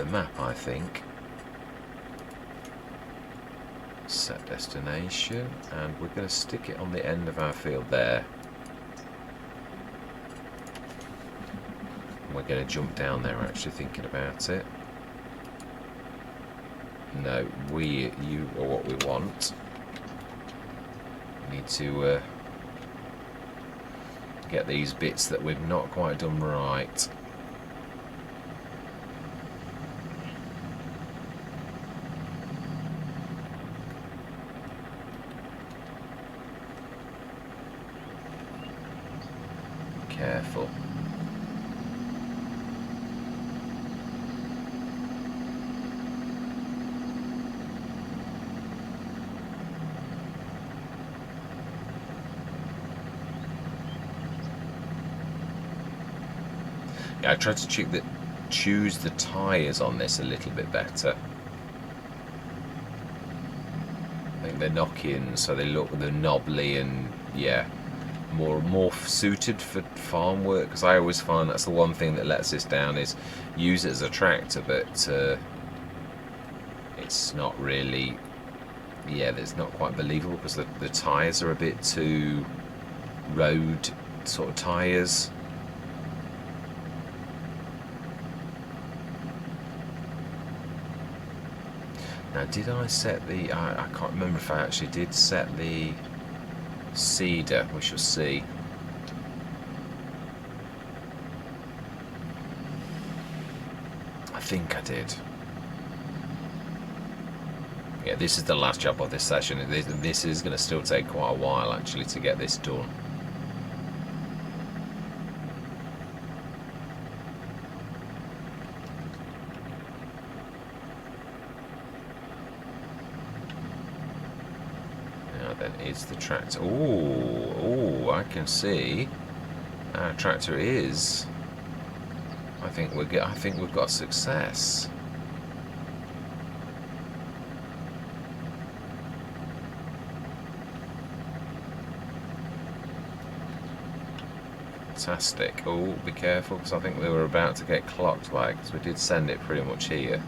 map, I think. Set destination, and we're going to stick it on the end of our field there. And we're going to jump down there, actually, thinking about it. No, you are what we want. We need to get these bits that we've not quite done right. Careful. Yeah, I tried to choose the tyres on this a little bit better. I think they're knock-ins, so they're knobbly and yeah, more suited for farm work. Because I always find that's the one thing that lets this down is use it as a tractor, but it's not really. Yeah, it's not quite believable because the tyres are a bit too road sort of tyres. Now, did I set the... I can't remember if I actually did set the seeder. We shall see. I think I did. Yeah, this is the last job of this session. This is going to still take quite a while, actually, to get this done. Then is the tractor. Oh, I can see our tractor is. I think we've got success. Fantastic. Oh, be careful, because I think we were about to get clocked, because we did send it pretty much here.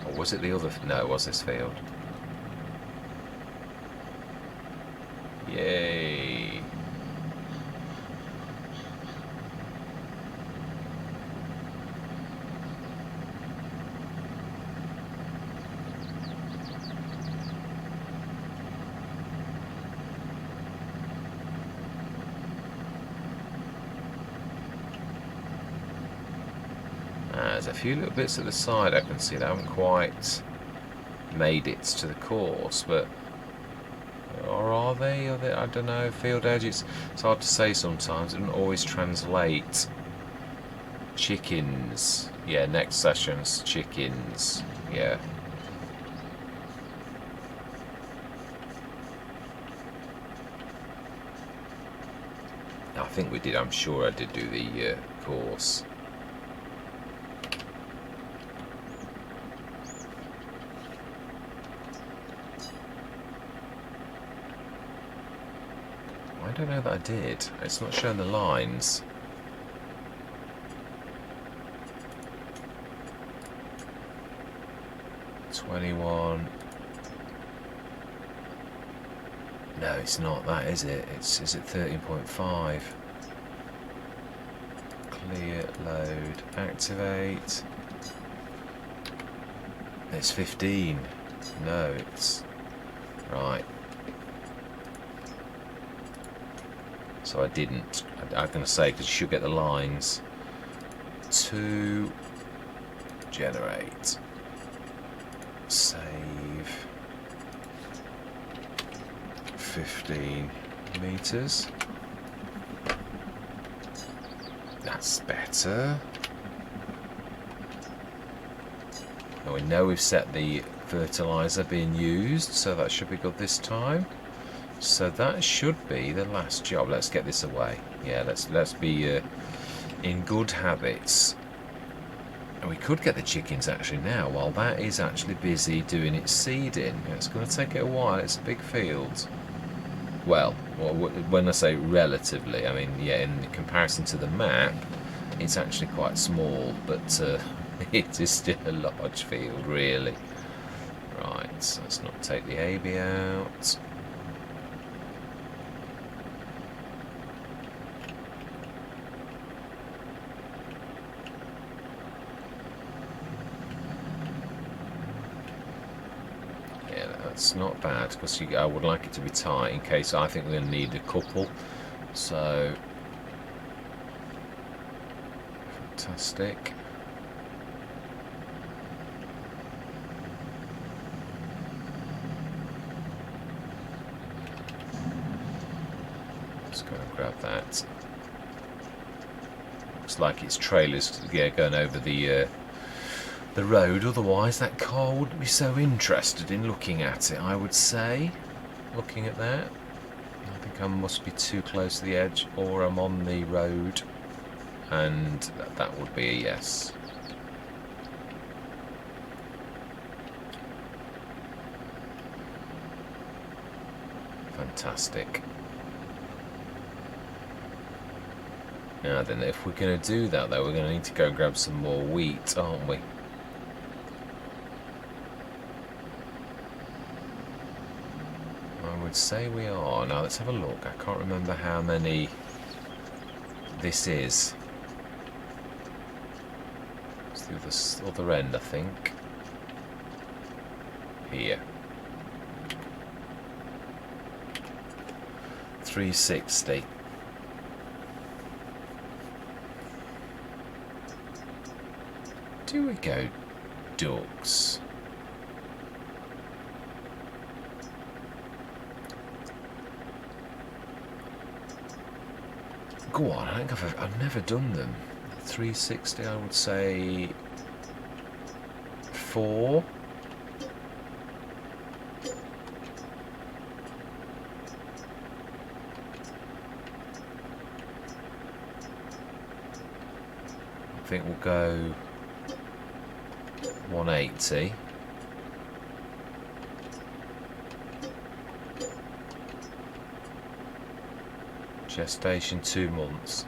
Or was it the other? No, it was this field. Yay. There's a few little bits at the side I can see that haven't quite made it to the course, but or are they? I don't know. Field edge. It's hard to say sometimes. It doesn't always translate. Chickens. Yeah, next session's chickens. Yeah. I think we did. I'm sure I did do the course. I don't know that I did. It's not showing the lines. $21. No, it's not that, is it? Is it 13.5? Clear, load, activate. It's 15. No, it's right. So I didn't. I'm going to say, because you should get the lines. To generate. Save. 15. meters. That's better. Now we know we've set the fertilizer being used, so that should be good this time. So that should be the last job. Let's get this away. Yeah, let's be in good habits. And we could get the chickens actually now, while that is actually busy doing its seeding. It's going to take it a while. It's a big field. Well, when I say relatively, I mean, yeah, in comparison to the map, it's actually quite small, but it is still a large field, really. Right, so let's not take the AB out. It's not bad, because I would like it to be tight in case I think we're going to need a couple. So fantastic. Let's go and grab that. Looks like it's trailers going over the road, otherwise that car wouldn't be so interested in looking at it, I would say. Looking at that, I think I must be too close to the edge, or I'm on the road, and that would be a yes. Fantastic. Now then, if we're going to do that though, we're going to need to go and grab some more wheat, aren't we? I would say we are. Now let's have a look. I can't remember how many this is. It's through the other end, I think. Here. 360. Do we go ducks? Go on, I think I've never done them. 360, I would say 4. I think we'll go 180. Gestation 2 months.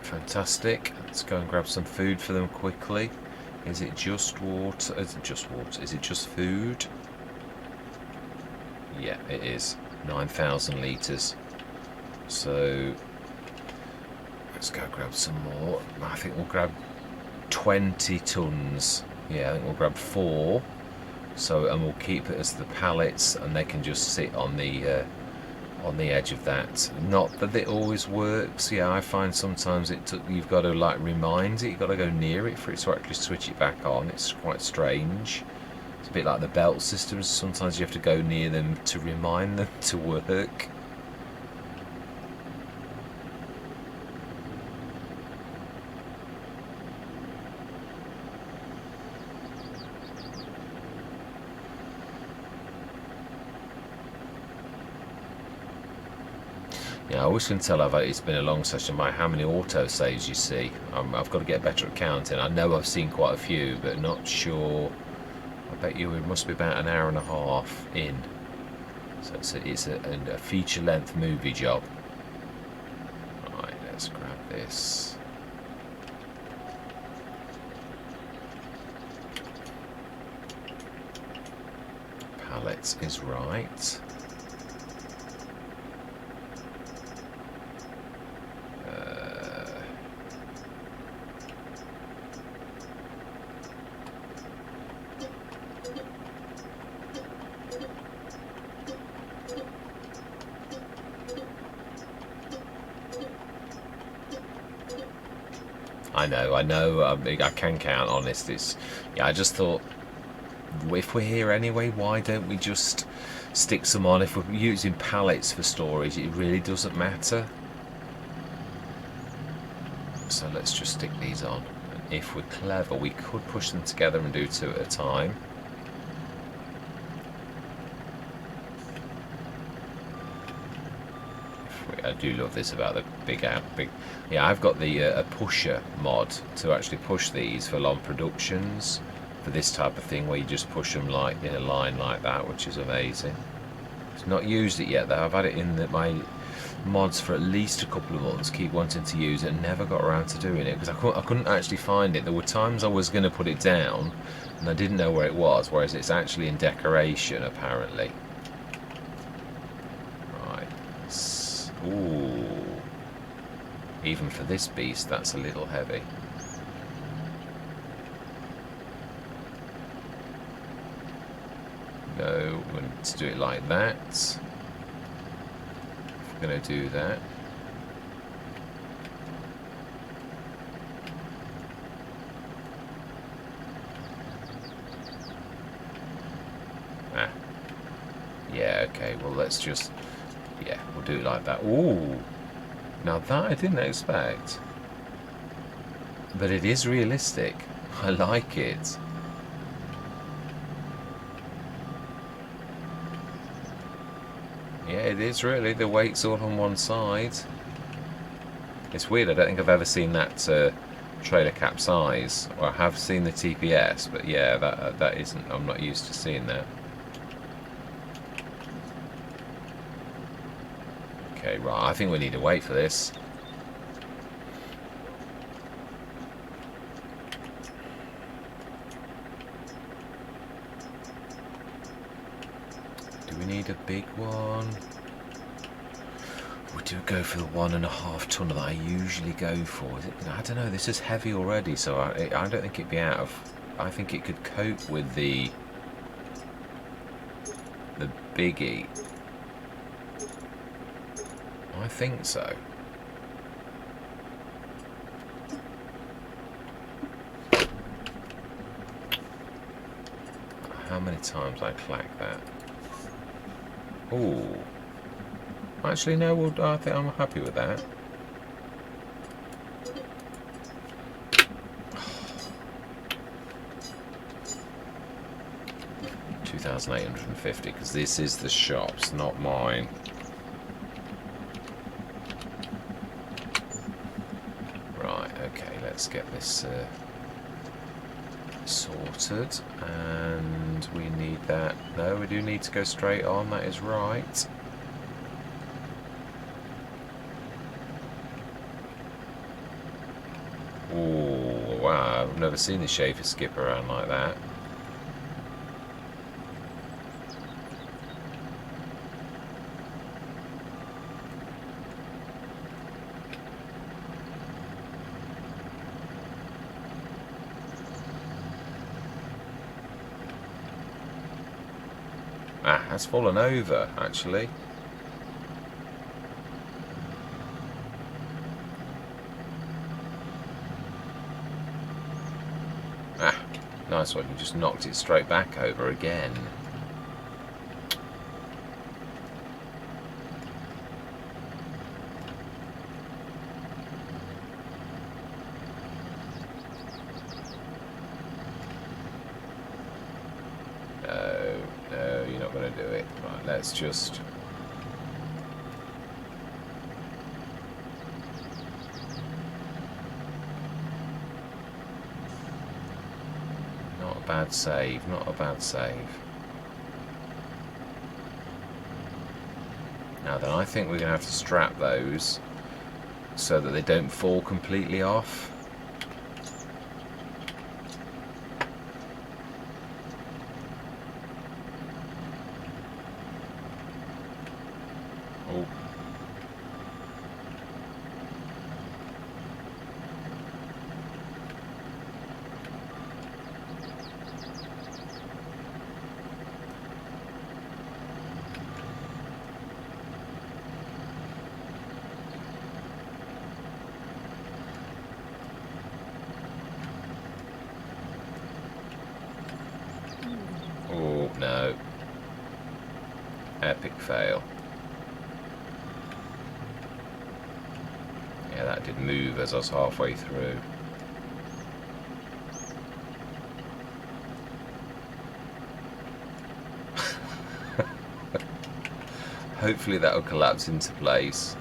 Fantastic. Let's go and grab some food for them quickly. Is it just water? Is it just water? Is it just food? Yeah, it is. 9,000 litres. So let's go grab some more. I think we'll grab 20 tons. Yeah, I think we'll grab 4. So, and we'll keep it as the pallets, and they can just sit on the edge of that. Not that it always works. Yeah, I find sometimes you've got to like remind it. You've got to go near it for it to actually switch it back on. It's quite strange. It's a bit like the belt systems. Sometimes you have to go near them to remind them to work. Yeah, I always can tell it's been a long session by how many auto saves you see. I've got to get better at counting. I know I've seen quite a few, but not sure. I bet you it must be about an hour and a half in. So it's a feature-length movie job. Right, let's grab this. Pallets is right. I know, I can count on this. Yeah, I just thought, if we're here anyway, why don't we just stick some on. If we're using pallets for storage, it really doesn't matter. So let's just stick these on. And if we're clever, we could push them together and do 2 at a time. I do love this about the big. Yeah, I've got the a pusher mod to actually push these for long productions, for this type of thing where you just push them like in a line like that, which is amazing. I've not used it yet though. I've had it in my mods for at least a couple of months, keep wanting to use it and never got around to doing it because I couldn't actually find it. There were times I was going to put it down and I didn't know where it was, whereas it's actually in decoration apparently. Ooh. Even for this beast, that's a little heavy. No, we're going to do it like that. If we're going to do that. Ah. Yeah, okay, well let's just... Yeah, we'll do it like that. Ooh, now that I didn't expect. But it is realistic. I like it. Yeah, it is really. The weight's all on one side. It's weird, I don't think I've ever seen that trailer capsize. Well, I have seen the TPS, but yeah, that isn't... I'm not used to seeing that. Okay, right, I think we need to wait for this. Do we need a big one? We do go for the 1.5 ton that I usually go for. Is it, I don't know, this is heavy already, so I don't think it'd be out of... I think it could cope with the biggie. I think so. How many times I clack that? Ooh. Actually, no, I think I'm happy with that. $2,850, because this is the shop's, not mine. Okay, let's get this sorted, and we need that. No, we do need to go straight on, that is right. Oh wow, I've never seen the Schaefer skip around like that. Ah, has fallen over, actually. Ah, nice one. You just knocked it straight back over again. No, you're not going to do it. Right, let's just... Not a bad save, not a bad save. Now then, I think we're going to have to strap those so that they don't fall completely off. Oh. epic fail. Yeah, that did move as I was halfway through. Hopefully that'll collapse into place.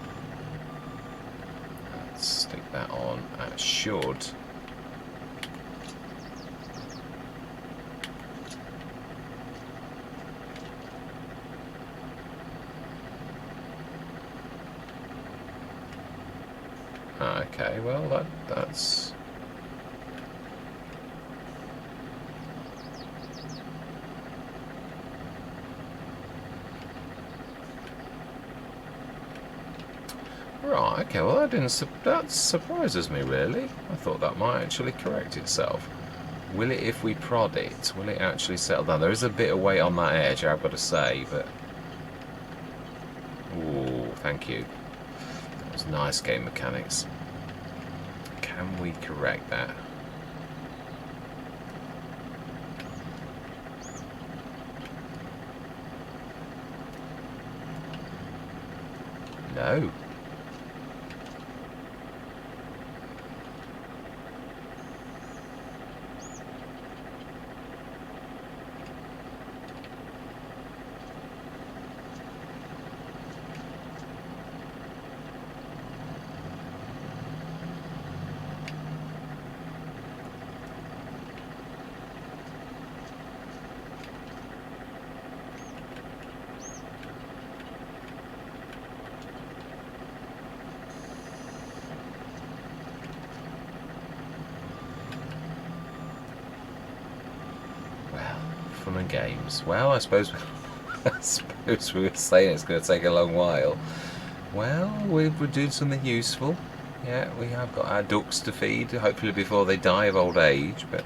Let's stick that on. That should. Okay, well that's... Right, okay, well that surprises me really. I thought that might actually correct itself. Will it, if we prod it, will it actually settle down? There is a bit of weight on that edge, I've got to say, but... Ooh, thank you. That was nice game mechanics. Can we correct that? No. Fun and games. Well, I suppose we were saying it's going to take a long while. Well, we're doing something useful. Yeah, we have got our ducks to feed, hopefully before they die of old age, but...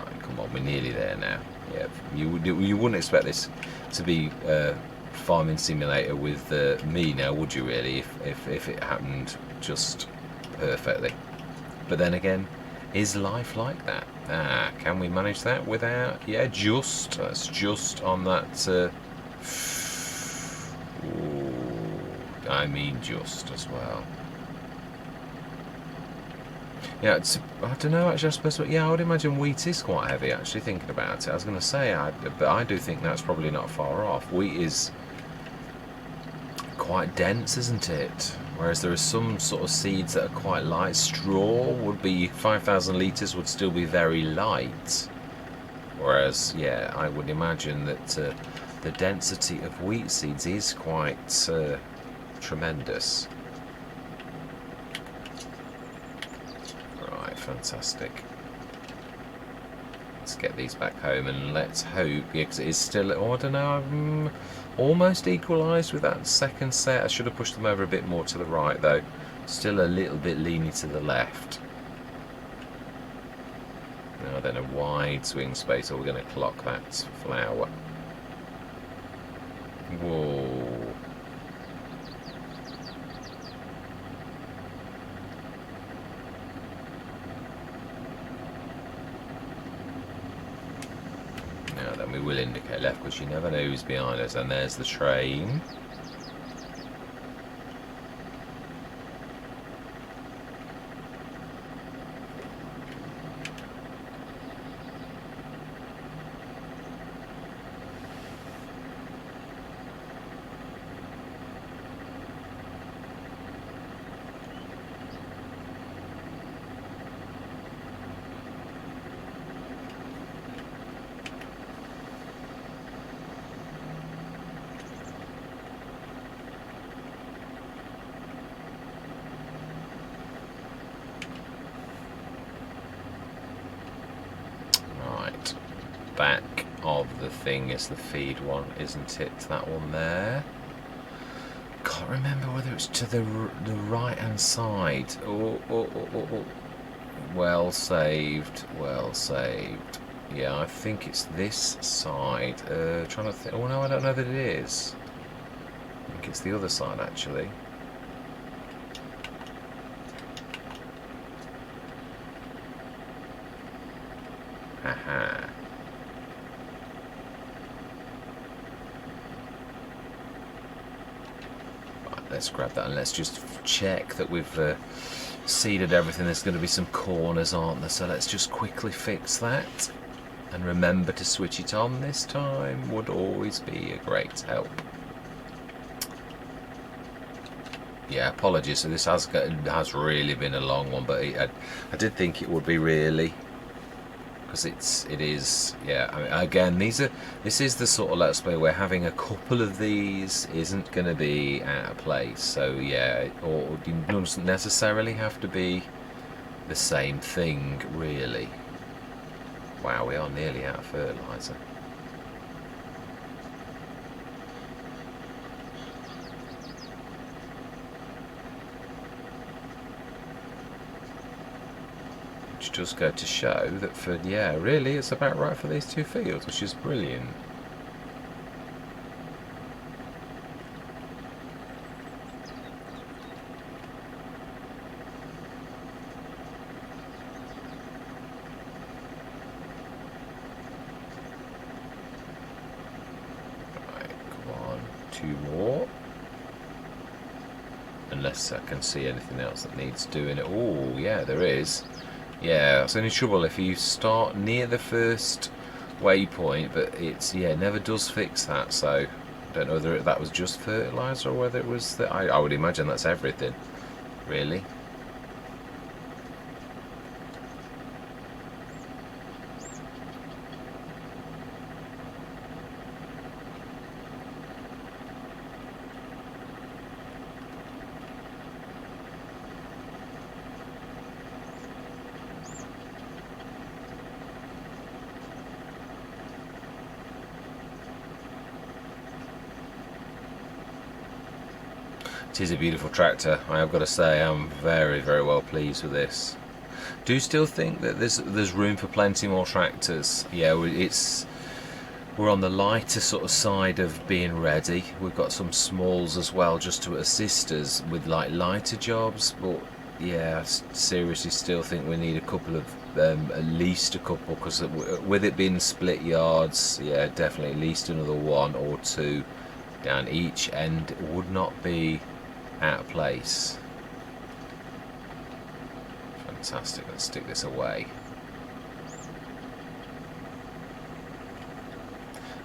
Right, come on, we're nearly there now. Yeah, you wouldn't expect this to be farming simulator with me now, would you really, if it happened just perfectly? But then again, is life like that? Can we manage that without... Yeah, just. That's just on that... Ooh, I mean just as well. Yeah, I don't know actually, I suppose... Yeah, I would imagine wheat is quite heavy, actually, thinking about it. I was going to say, but I do think that's probably not far off. Wheat is quite dense, isn't it? Whereas there are some sort of seeds that are quite light. Straw would be 5,000 litres would still be very light. Whereas, yeah, I would imagine that the density of wheat seeds is quite tremendous. Right, fantastic. Let's get these back home and let's hope, because it is still, oh, I don't know, almost equalised with that second set. I should have pushed them over a bit more to the right though. Still a little bit leaning to the left. Now then, a wide swing space, or we're going to clock that flower. Whoa. Now then, we will indicate left because you never know who's behind us. And there's the train. Back of the thing is the feed one, isn't it? That one there. Can't remember whether it's to the right hand side. Oh. Well saved, well saved. Yeah, I think it's this side. Trying to think. Oh no, I don't know that it is. I think it's the other side actually. Haha. let's grab that and let's just check that we've seeded everything. There's going to be some corners, aren't there? So let's just quickly fix that. And remember to switch it on this time would always be a great help. Yeah, apologies. So this has really been a long one, but I did think it would be really, because it is. Yeah. I mean, again, this is the sort of Let's Play where having a couple of these isn't going to be out of place. So yeah, or it doesn't necessarily have to be the same thing, really. Wow, we are nearly out of fertiliser. Which does go to show that yeah, really it's about right for these two fields, which is brilliant. Two more, unless I can see anything else that needs doing it. Oh yeah, there is. Yeah, that's only trouble if you start near the first waypoint, but it's, yeah, never does fix that. So I don't know whether that was just fertilizer or whether it was that. I would imagine that's everything, really. It is a beautiful tractor. I have got to say, I'm very, very well pleased with this. Do still think that there's room for plenty more tractors. Yeah, we're on the lighter sort of side of being ready. We've got some smalls as well, just to assist us with like lighter jobs. But yeah, I seriously still think we need a couple of at least a couple, because with it being split yards, yeah, definitely at least another one or two down each end would not be out of place. Fantastic. Let's stick this away.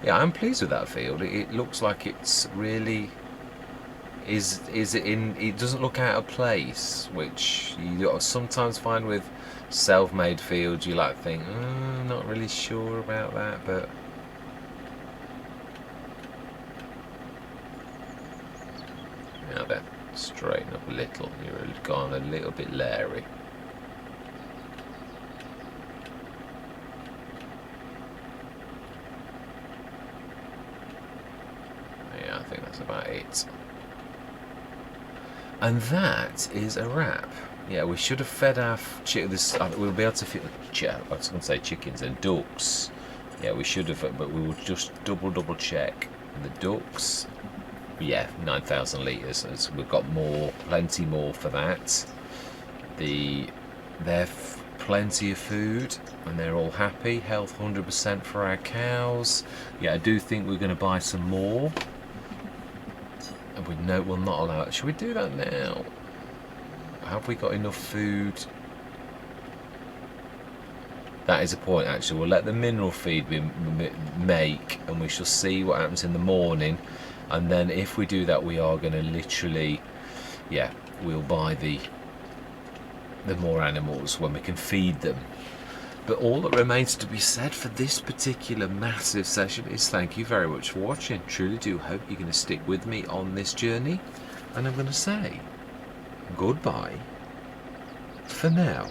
Yeah, I'm pleased with that field. It looks like it's really it doesn't look out of place, which you sometimes find with self-made fields. You like think, not really sure about that, but now then, straighten up a little. You're gone a little bit leery. Yeah, I think that's about it. And that is a wrap. Yeah, we should have fed our this. We'll be able to feed. I was going to say chickens and ducks. Yeah, we should have, but we will just double check. And the ducks, yeah, 9,000 litres. So we've got plenty more for that. They're plenty of food, and they're all happy. Health 100% for our cows. Yeah, I do think we're going to buy some more. And we'll not allow it. Should we do that now? Have we got enough food? That is a point, actually. We'll let the mineral feed make, and we shall see what happens in the morning. And then if we do that, we are going to literally, yeah, we'll buy the more animals when we can feed them. But all that remains to be said for this particular massive session is thank you very much for watching. Truly do hope you're going to stick with me on this journey. And I'm going to say goodbye for now.